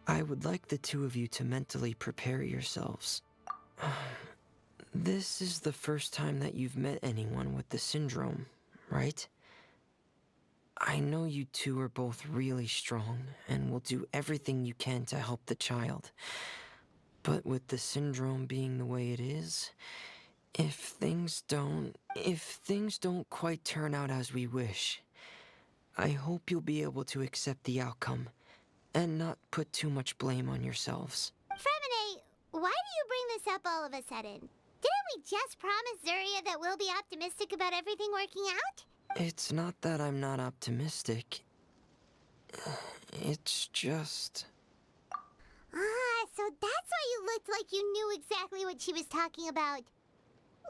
I would like the two of you to mentally prepare yourselves. This is the first time that you've met anyone with the syndrome, right? I know you two are both really strong and will do everything you can to help the child. But with the syndrome being the way it is, if things don't quite turn out as we wish, I hope you'll be able to accept the outcome and not put too much blame on yourselves. Fremine, why do you bring this up all of a sudden? Didn't we just promise Zeria that we'll be optimistic about everything working out? It's not that I'm not optimistic. It's just... So that's why you looked like you knew exactly what she was talking about.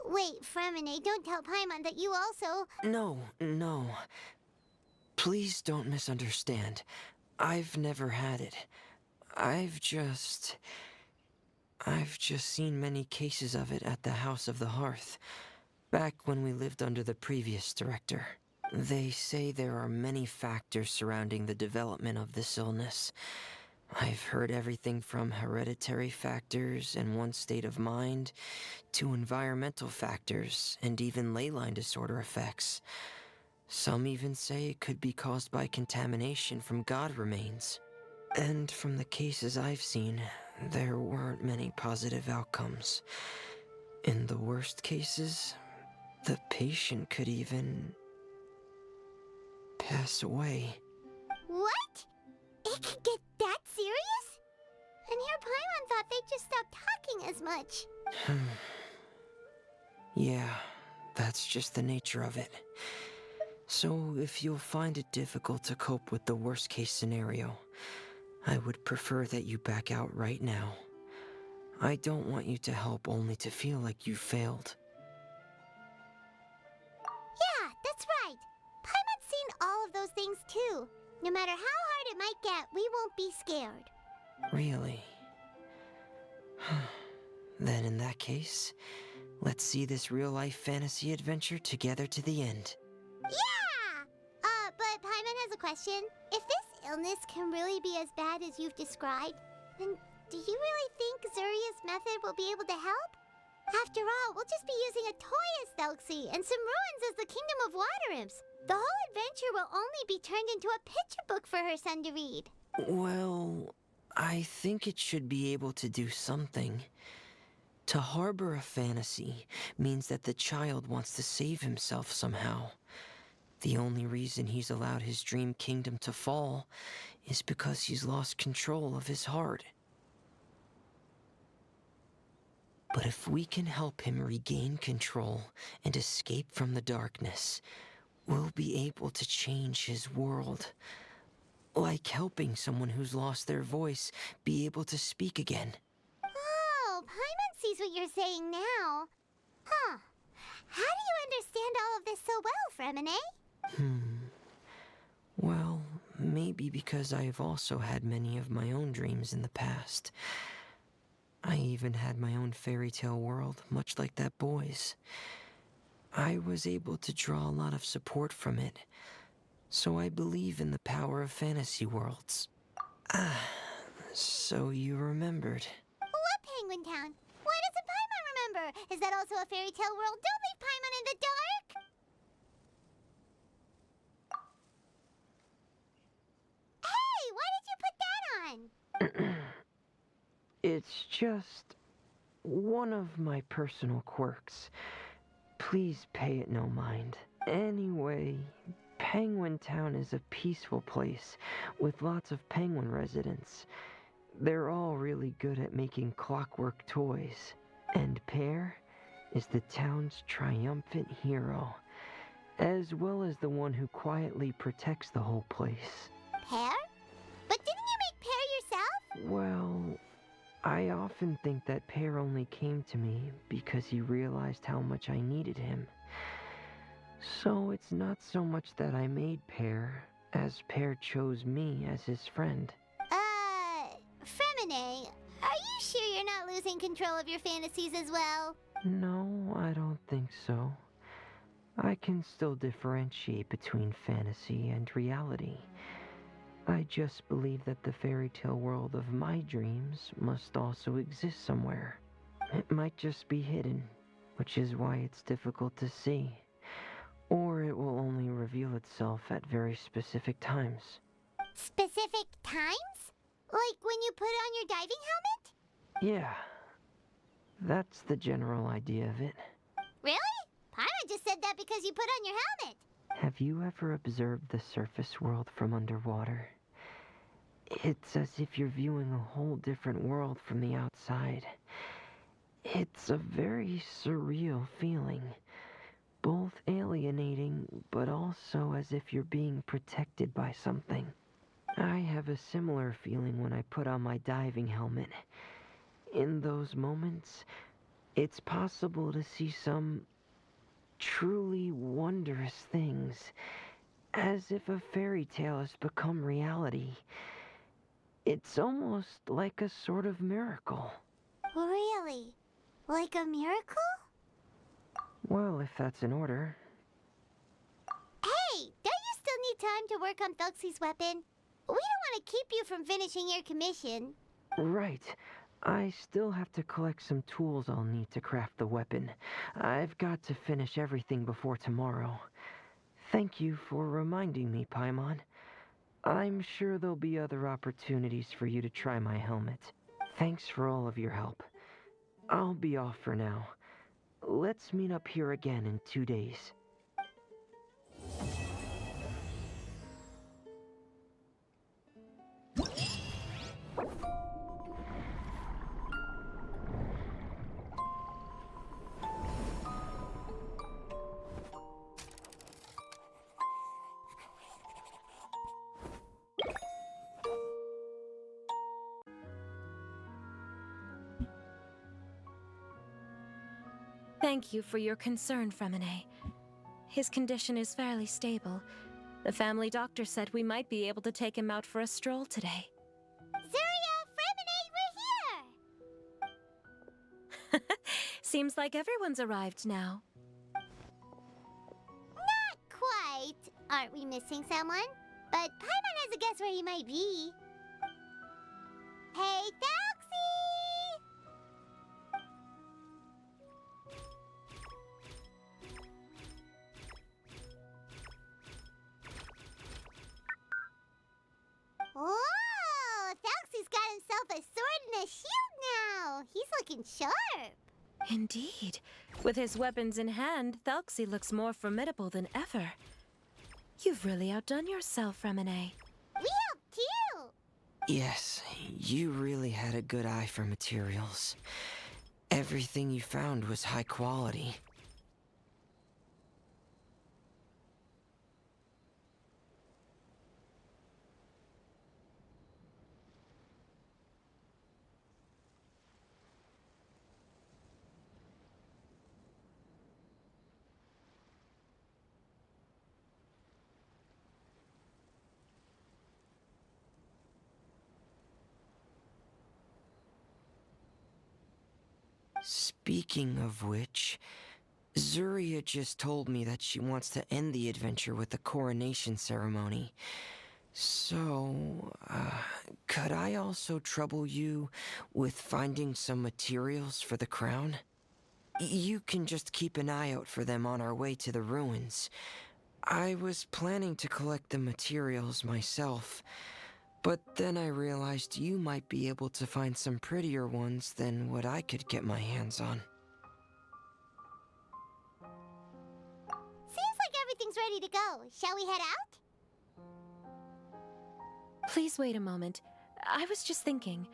Wait, Fremine, don't tell Paimon that you also... No. Please don't misunderstand. I've never had it. I've just seen many cases of it at the House of the Hearth, back when we lived under the previous director. They say there are many factors surrounding the development of this illness. I've heard everything from hereditary factors and one's state of mind, to environmental factors and even ley line disorder effects. Some even say it could be caused by contamination from god remains. And from the cases I've seen, there weren't many positive outcomes. In the worst cases, the patient could even pass away. What? It could get that serious? And here Paimon thought they'd just stop talking as much. Yeah, that's just the nature of it. So if you'll find it difficult to cope with the worst case scenario, I would prefer that you back out right now. I don't want you to help only to feel like you failed. Yeah, that's right. Paimon's seen all of those things too. No matter how hard it might get, we won't be scared. Really? Then in that case, let's see this real-life fantasy adventure together to the end. Yeah! But Paimon has a question. If this illness can really be as bad as you've described, then do you really think Zuria's method will be able to help? After all, we'll just be using a toy as Thelxie and some ruins as the Kingdom of Water Imps. The whole adventure will only be turned into a picture book for her son to read. Well, I think it should be able to do something. To harbor a fantasy means that the child wants to save himself somehow. The only reason he's allowed his dream kingdom to fall is because he's lost control of his heart. But if we can help him regain control and escape from the darkness, we'll be able to change his world. Like helping someone who's lost their voice be able to speak again. Oh, Paimon sees what you're saying now. Huh. How do you understand all of this so well, Fremine? Well, maybe because I've also had many of my own dreams in the past. I even had my own fairy tale world, much like that boy's. I was able to draw a lot of support from it, so I believe in the power of fantasy worlds. So you remembered. What Penguin Town. Why doesn't Paimon remember? Is that also a fairy tale world? Don't leave Paimon in the dark! Hey, why did you put that on? It's just one of my personal quirks. Please pay it no mind. Anyway, Penguin Town is a peaceful place with lots of penguin residents. They're all really good at making clockwork toys. And Pear is the town's triumphant hero, as well as the one who quietly protects the whole place. Pear? But didn't you make Pear yourself? Well, I often think that Pear only came to me because he realized how much I needed him. So it's not so much that I made Pear, as Pear chose me as his friend. Fremine, are you sure you're not losing control of your fantasies as well? No, I don't think so. I can still differentiate between fantasy and reality. I just believe that the fairy tale world of my dreams must also exist somewhere. It might just be hidden, which is why it's difficult to see. Or it will only reveal itself at very specific times. Specific times? Like when you put on your diving helmet? Yeah, that's the general idea of it. Really? Paimon just said that because you put on your helmet. Have you ever observed the surface world from underwater? It's as if you're viewing a whole different world from the outside. It's a very surreal feeling. Both alienating, but also as if you're being protected by something. I have a similar feeling when I put on my diving helmet. In those moments, it's possible to see some truly wondrous things, as if a fairy tale has become reality. It's almost like a sort of miracle. Really? Like a miracle? Well, if that's in order. Hey, don't you still need time to work on Thuxie's weapon? We don't want to keep you from finishing your commission. Right. I still have to collect some tools I'll need to craft the weapon. I've got to finish everything before tomorrow. Thank you for reminding me, Paimon. I'm sure there'll be other opportunities for you to try my helmet. Thanks for all of your help. I'll be off for now. Let's meet up here again in 2 days. Thank you for your concern, Fremine. His condition is fairly stable. The family doctor said we might be able to take him out for a stroll today. Zuria, Fremine, we're here! Seems like everyone's arrived now. Not quite. Aren't we missing someone? But Paimon has a guess where he might be. Hey, Thuxie! Whoa! Thuxie's got himself a sword and a shield now! He's looking sharp! Indeed. With his weapons in hand, Thalxi looks more formidable than ever. You've really outdone yourself, Fremine. We helped too! Yes, you really had a good eye for materials. Everything you found was high quality. Speaking of which, Zuria just told me that she wants to end the adventure with the coronation ceremony. So, could I also trouble you with finding some materials for the crown? You can just keep an eye out for them on our way to the ruins. I was planning to collect the materials myself, but then I realized you might be able to find some prettier ones than what I could get my hands on. Seems like everything's ready to go. Shall we head out? Please wait a moment. I was just thinking.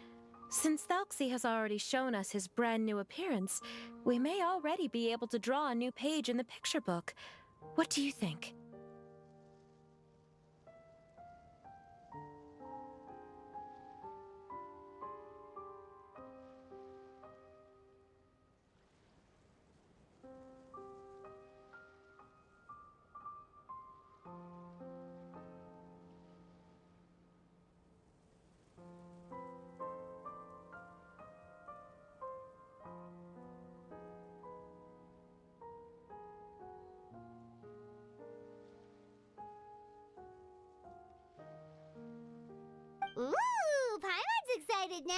Since Thalxi has already shown us his brand new appearance, we may already be able to draw a new page in the picture book. What do you think? Ooh, Paimon's excited now.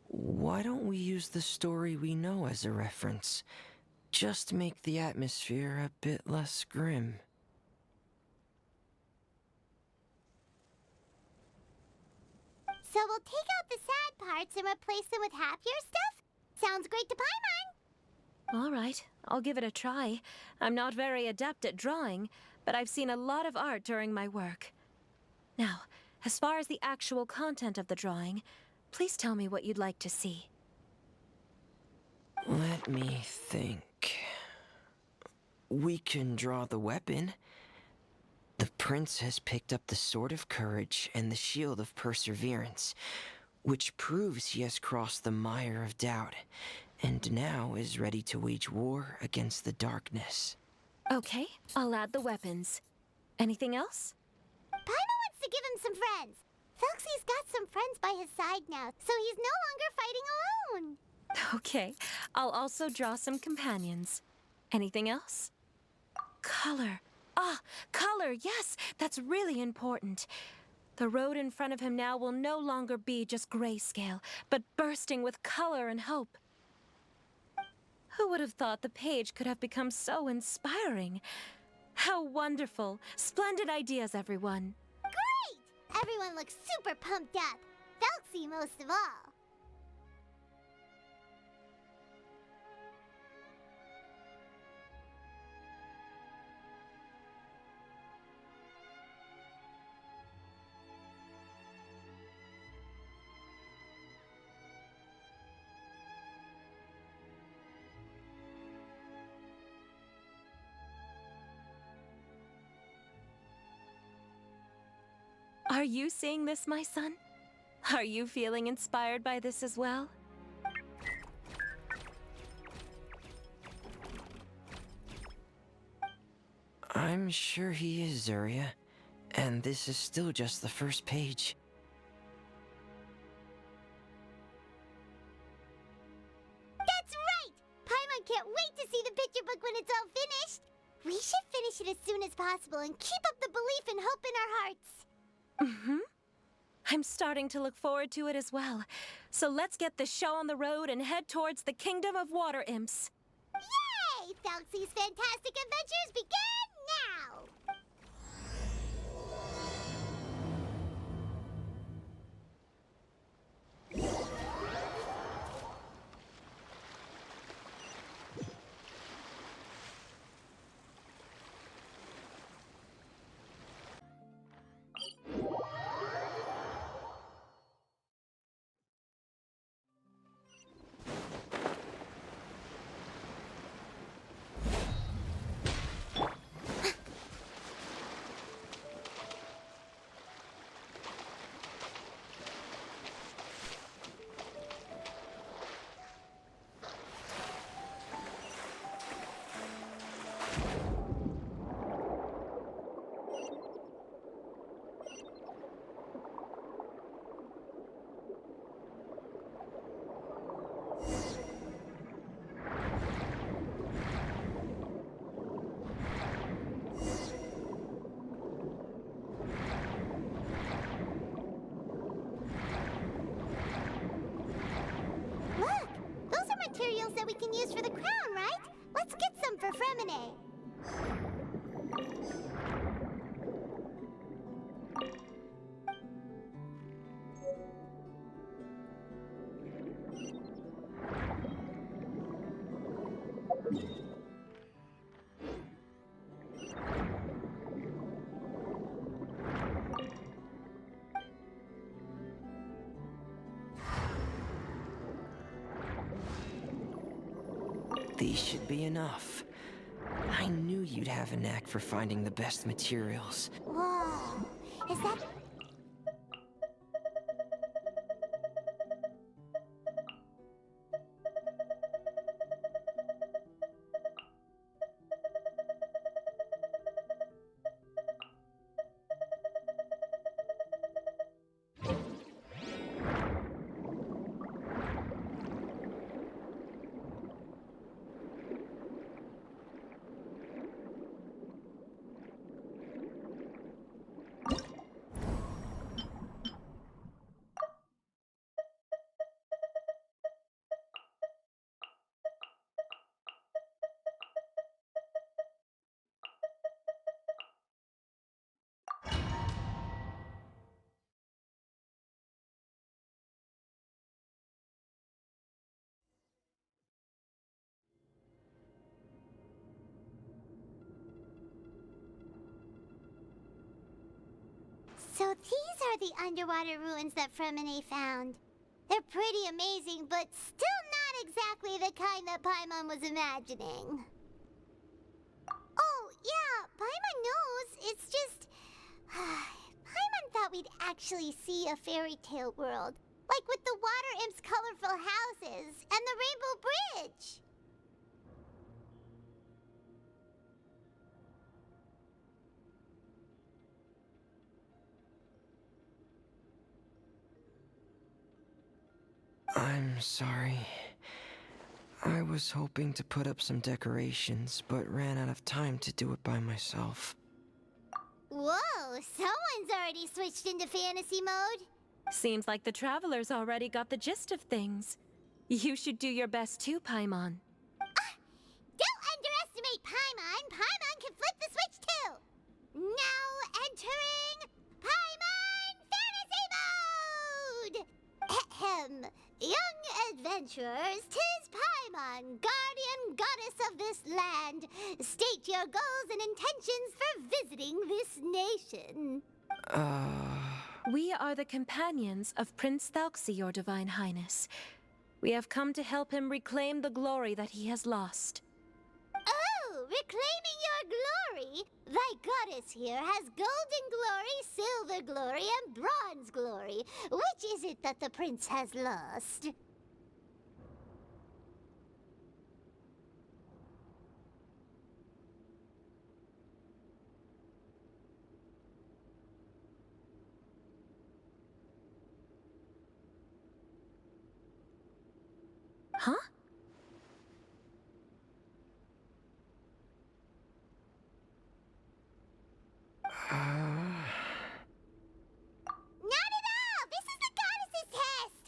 Why don't we use the story we know as a reference? Just make the atmosphere a bit less grim. So we'll take out the sad parts and replace them with happier stuff? Sounds great to Paimon. All right, I'll give it a try. I'm not very adept at drawing, but I've seen a lot of art during my work. Now, as far as the actual content of the drawing, please tell me what you'd like to see. Let me think. We can draw the weapon. The prince has picked up the Sword of Courage and the Shield of Perseverance, which proves he has crossed the mire of doubt, and now is ready to wage war against the darkness. Okay, I'll add the weapons. Anything else? Paimon wants to give him some friends. Thalxi's got some friends by his side now, so he's no longer fighting alone. Okay, I'll also draw some companions. Anything else? Color. Ah, color, yes, that's really important. The road in front of him now will no longer be just grayscale, but bursting with color and hope. Who would have thought the page could have become so inspiring? How wonderful! Splendid ideas, everyone. Great! Everyone looks super pumped up. Thalxi most of all. Are you seeing this, my son? Are you feeling inspired by this as well? I'm sure he is, Zarya. And this is still just the first page. That's right! Paimon can't wait to see the picture book when it's all finished. We should finish it as soon as possible and keep up the belief and hope in our hearts. Mm-hmm. I'm starting to look forward to it as well. So let's get the show on the road and head towards the Kingdom of Water Imps. Yay! Thalxi's fantastic adventures begin now! can use for the crown, right? Let's get some for Fremine. These should be enough. I knew you'd have a knack for finding the best materials. Whoa. Is that... So these are the underwater ruins that Fremine found. They're pretty amazing, but still not exactly the kind that Paimon was imagining. Oh, yeah, Paimon knows. It's just... Paimon thought we'd actually see a fairy tale world. Like with the water imp's colorful houses and the rainbow bridge. I'm sorry. I was hoping to put up some decorations, but ran out of time to do it by myself. Whoa, someone's already switched into fantasy mode. Seems like the travelers already got the gist of things. You should do your best too, Paimon. Don't underestimate Paimon. Paimon can flip the switch too. Now entering Paimon Fantasy Mode! Ahem. Young adventurers, 'tis Paimon, guardian goddess of this land. State your goals and intentions for visiting this nation. We are the companions of Prince Thalxi, your Divine Highness. We have come to help him reclaim the glory that he has lost. Oh, reclaiming your glory? Thy goddess here has golden glory, silver glory, and bronze glory. Which is it that the prince has lost? Huh? Not at all! This is the goddess's test!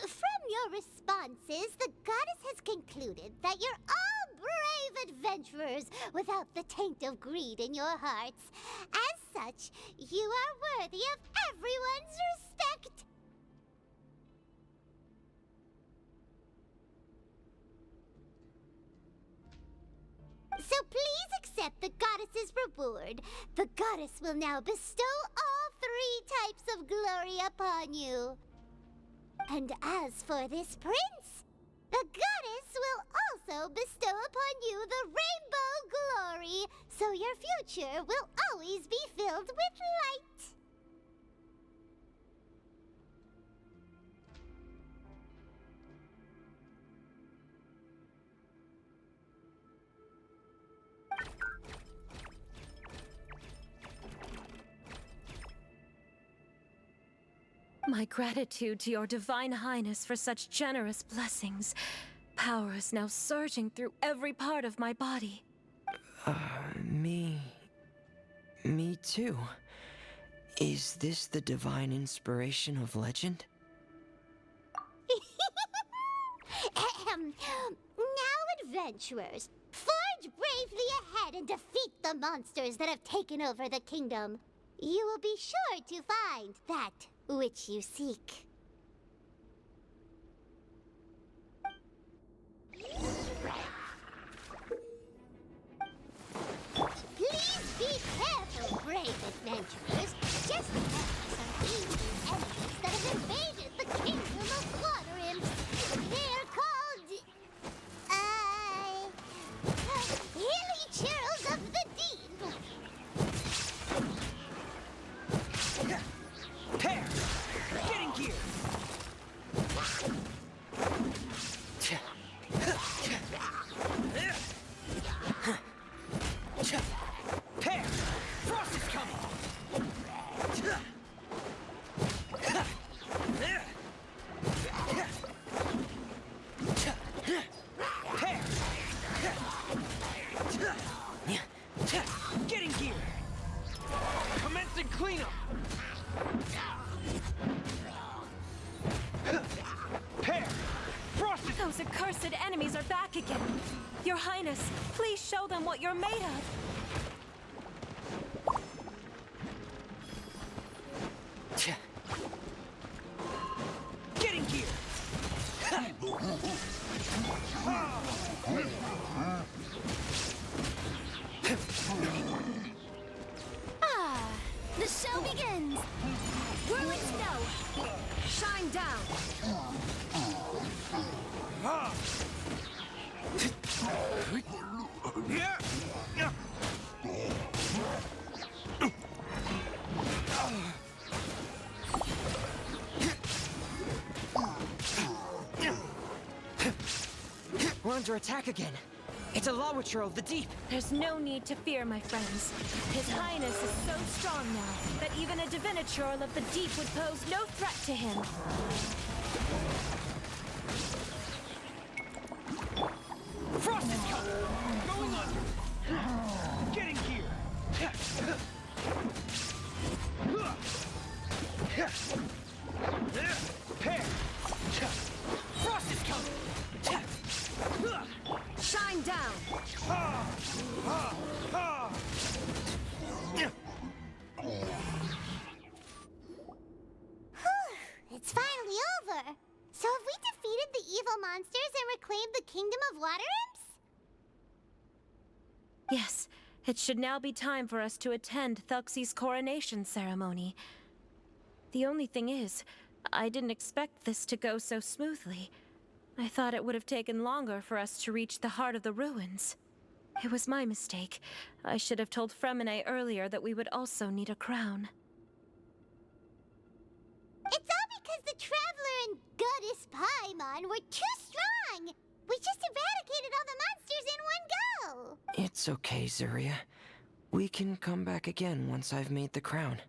From your responses, the goddess has concluded that you're all brave adventurers without the taint of greed in your hearts. As such, you are worthy of everyone's respect. So please accept the goddess's reward. The goddess will now bestow all 3 types of glory upon you. And as for this prince, the goddess will also bestow upon you the rainbow glory, so your future will always be filled with light. My gratitude to your Divine Highness for such generous blessings. Power is now surging through every part of my body. Me too. Is this the divine inspiration of legend? Now, adventurers, forge bravely ahead and defeat the monsters that have taken over the kingdom. You will be sure to find that which you seek. Please be careful, brave adventurers. Just because some evil enemies that have invaded the kingdom of water imps. They're called... Hilly Churls of the Deep. Pair! Get in gear! Pair! Frost is coming! Pair! Get in gear! Commencing cleanup! Pair! Frost is... Those accursed enemies are back again. Your Highness, please show them what you're made of. Get in gear! The show begins! Whirling snow! Shine down! We're under attack again. It's a Lawitcher of the Deep. There's no need to fear, my friends. His Highness is so strong now that even a Diviniture of the Deep would pose no threat to him. Frost is coming! Going under! Get in gear! Pair! Frost is coming! Shine down! It's finally over. So have we defeated the evil monsters and reclaimed the kingdom of water imps? Yes, it should now be time for us to attend Thuxey's coronation ceremony. The only thing is, I didn't expect this to go so smoothly. I thought it would have taken longer for us to reach the heart of the ruins. It was my mistake. I should have told Fremine earlier that we would also need a crown. It's all because the Traveler and Goddess Paimon were too strong! We just eradicated all the monsters in one go! It's okay, Zuria. We can come back again once I've made the crown.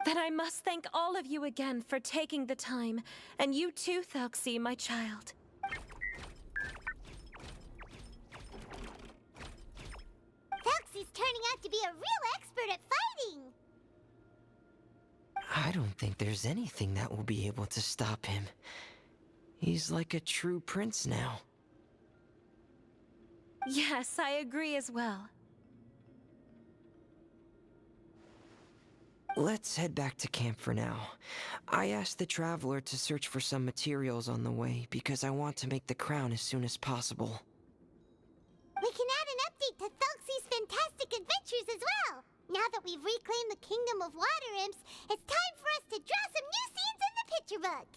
Then I must thank all of you again for taking the time, and you too, Thuxey, my child. Thuxey's turning out to be a real expert at fighting! I don't think there's anything that will be able to stop him. He's like a true prince now. Yes, I agree as well. Let's head back to camp for now. I asked the Traveler to search for some materials on the way because I want to make the crown as soon as possible. We can add an update to Thuxey's fantastic adventures as well! Now that we've reclaimed the kingdom of water imps, it's time for us to draw some new scenes in the picture book!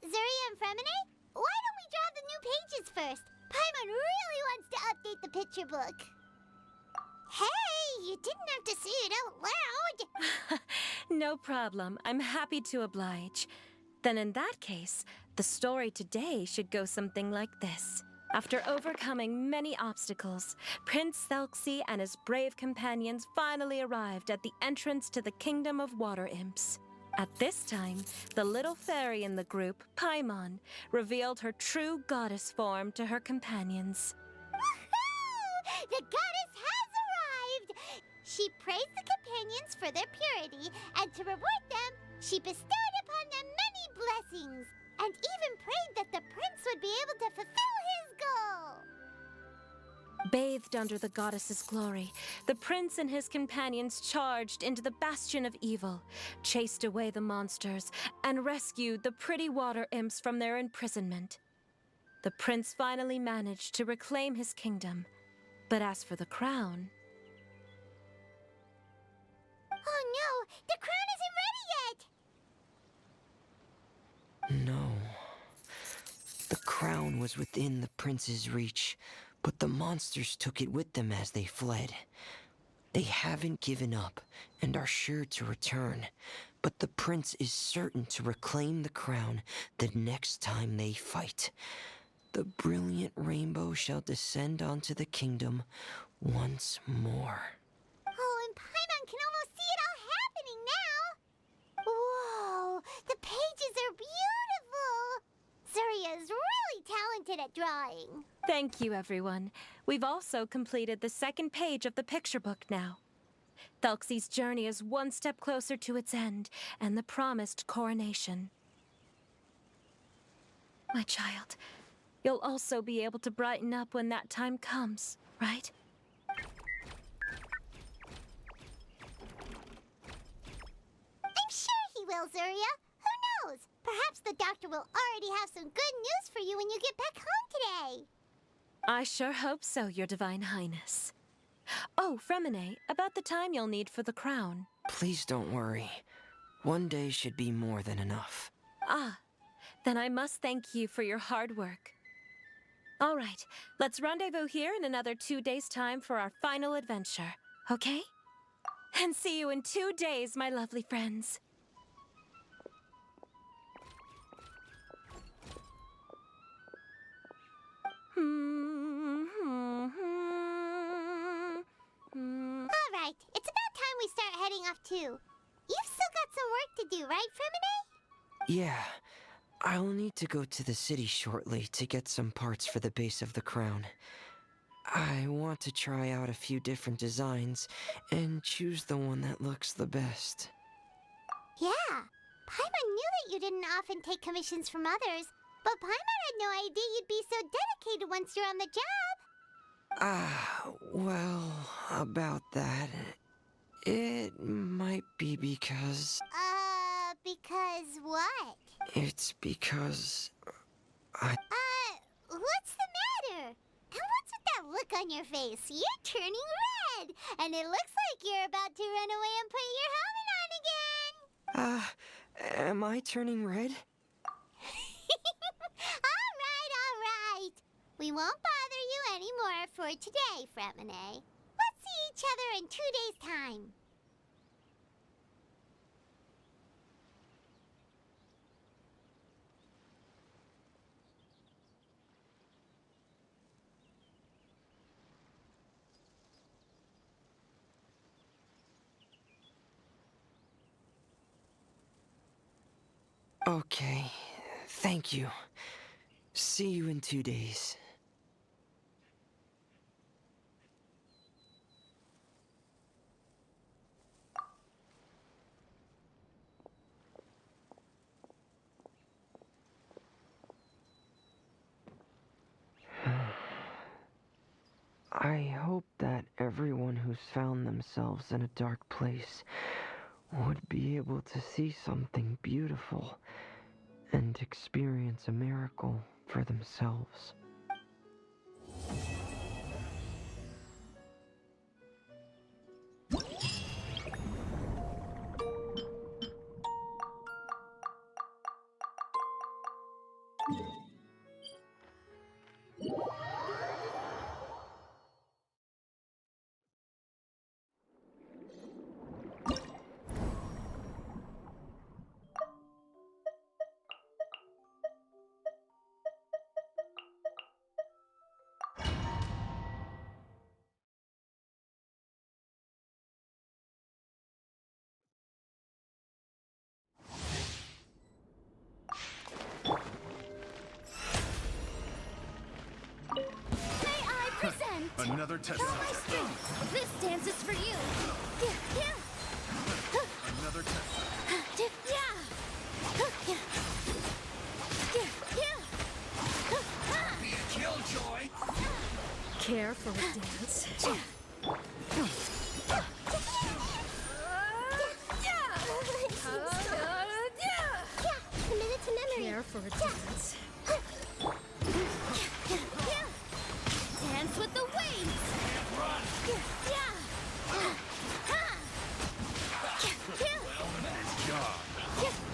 Zuria and Fremine, why don't we draw the new pages first? Paimon really wants to update the picture book. Hey, you didn't have to say it out loud! No problem. I'm happy to oblige. Then in that case, the story today should go something like this. After overcoming many obstacles, Prince Thuxey and his brave companions finally arrived at the entrance to the Kingdom of Water Imps. At this time, the little fairy in the group, Paimon, revealed her true goddess form to her companions. Woohoo! The goddess has arrived! She praised the companions for their purity, and to reward them, she bestowed upon them many blessings, and even prayed that the prince would be able to fulfill his goal. Bathed under the goddess's glory, the prince and his companions charged into the bastion of evil, chased away the monsters, and rescued the pretty water imps from their imprisonment. The prince finally managed to reclaim his kingdom, but as for the crown... Oh no, the crown isn't ready yet! No. The crown was within the prince's reach, but the monsters took it with them as they fled. They haven't given up and are sure to return, but the prince is certain to reclaim the crown the next time they fight. The brilliant rainbow shall descend onto the kingdom once more. Oh, and Paimon can almost see it all happening now! Whoa, the pages are beautiful! Zuria is really talented at drawing. Thank you, everyone. We've also completed the second page of the picture book now. Thelxie's journey is one step closer to its end, and the promised coronation. My child, you'll also be able to brighten up when that time comes, right? I'm sure he will, Zuria. Who knows? Perhaps the doctor will already have some good news for you when you get back home today. I sure hope so, Your Divine Highness. Oh, Fremine, about the time you'll need for the crown. Please don't worry. One day should be more than enough. Ah, then I must thank you for your hard work. All right, let's rendezvous here in another 2 days' time for our final adventure, okay? And see you in 2 days, my lovely friends. Alright, it's about time we start heading off too. You've still got some work to do, right, Fremine? Yeah, I'll need to go to the city shortly to get some parts for the base of the crown. I want to try out a few different designs and choose the one that looks the best. Yeah, Paimon knew that you didn't often take commissions from others, but Paimon had no idea you'd be so dedicated once you're on the job. Well, about that, it might be because... Because what? It's because... What's the matter? And what's with that look on your face? You're turning red, and it looks like you're about to run away and put your helmet on again. Am I turning red? All right. We won't bother you anymore for today, Fremine. Let's see each other in 2 days' time. Okay, thank you. See you in 2 days. I hope that everyone who's found themselves in a dark place would be able to see something beautiful and experience a miracle for themselves. Another test Feel my subject. strength. This dance is for you. Another test subject. Be a killjoy. Care for a dance? Commit it to memory. Care for a dance? Dance with the waves.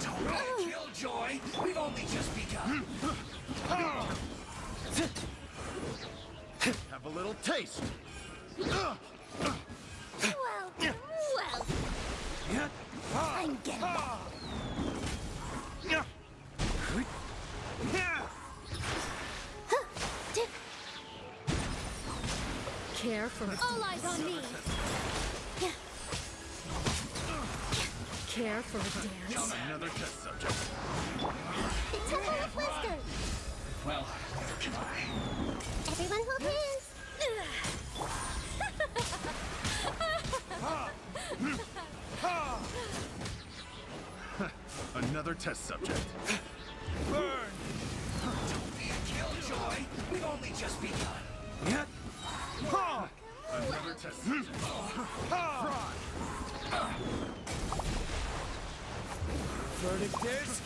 Don't be a killjoy. We've only just begun. Have a little taste. Well, I'm getting that. Care for a All eyes on me. care for a dance? Another test subject. It's a full of wisdom. Well, try. Everyone hold hands. Another test subject. Burn! Don't be a killjoy. We've only just begun. Another test subject. Verdict is...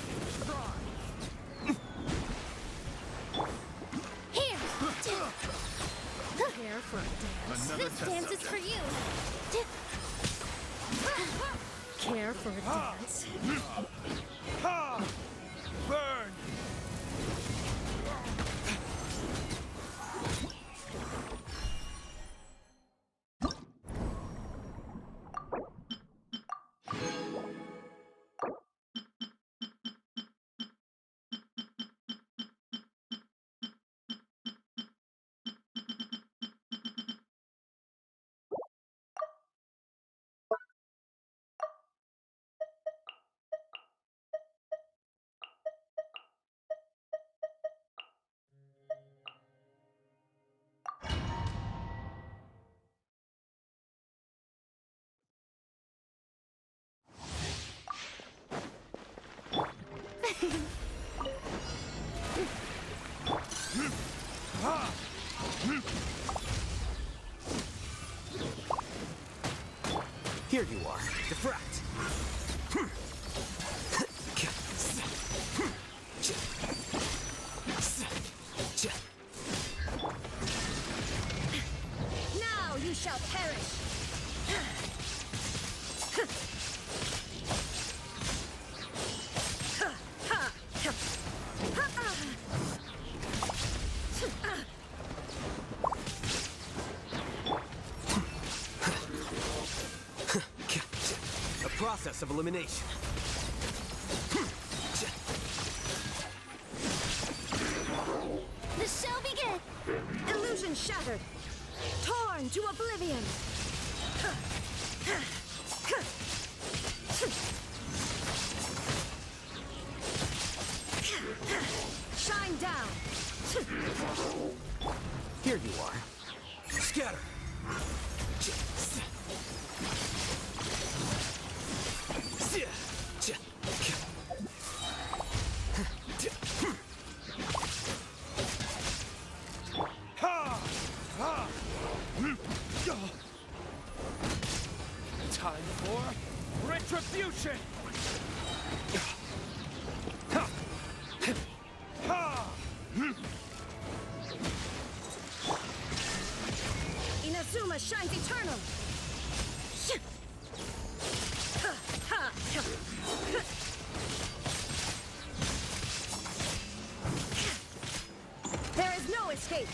Here. Care for a dance? Another This test dance is subject. for you. Care for a dance? Burn! Here you are. Diffract. Now you shall perish. A process of elimination. The show begins. Illusion shattered. Torn to oblivion. Shine down. Here you are. Scatter. Time for retribution! Inazuma shines eternal. There is no escape.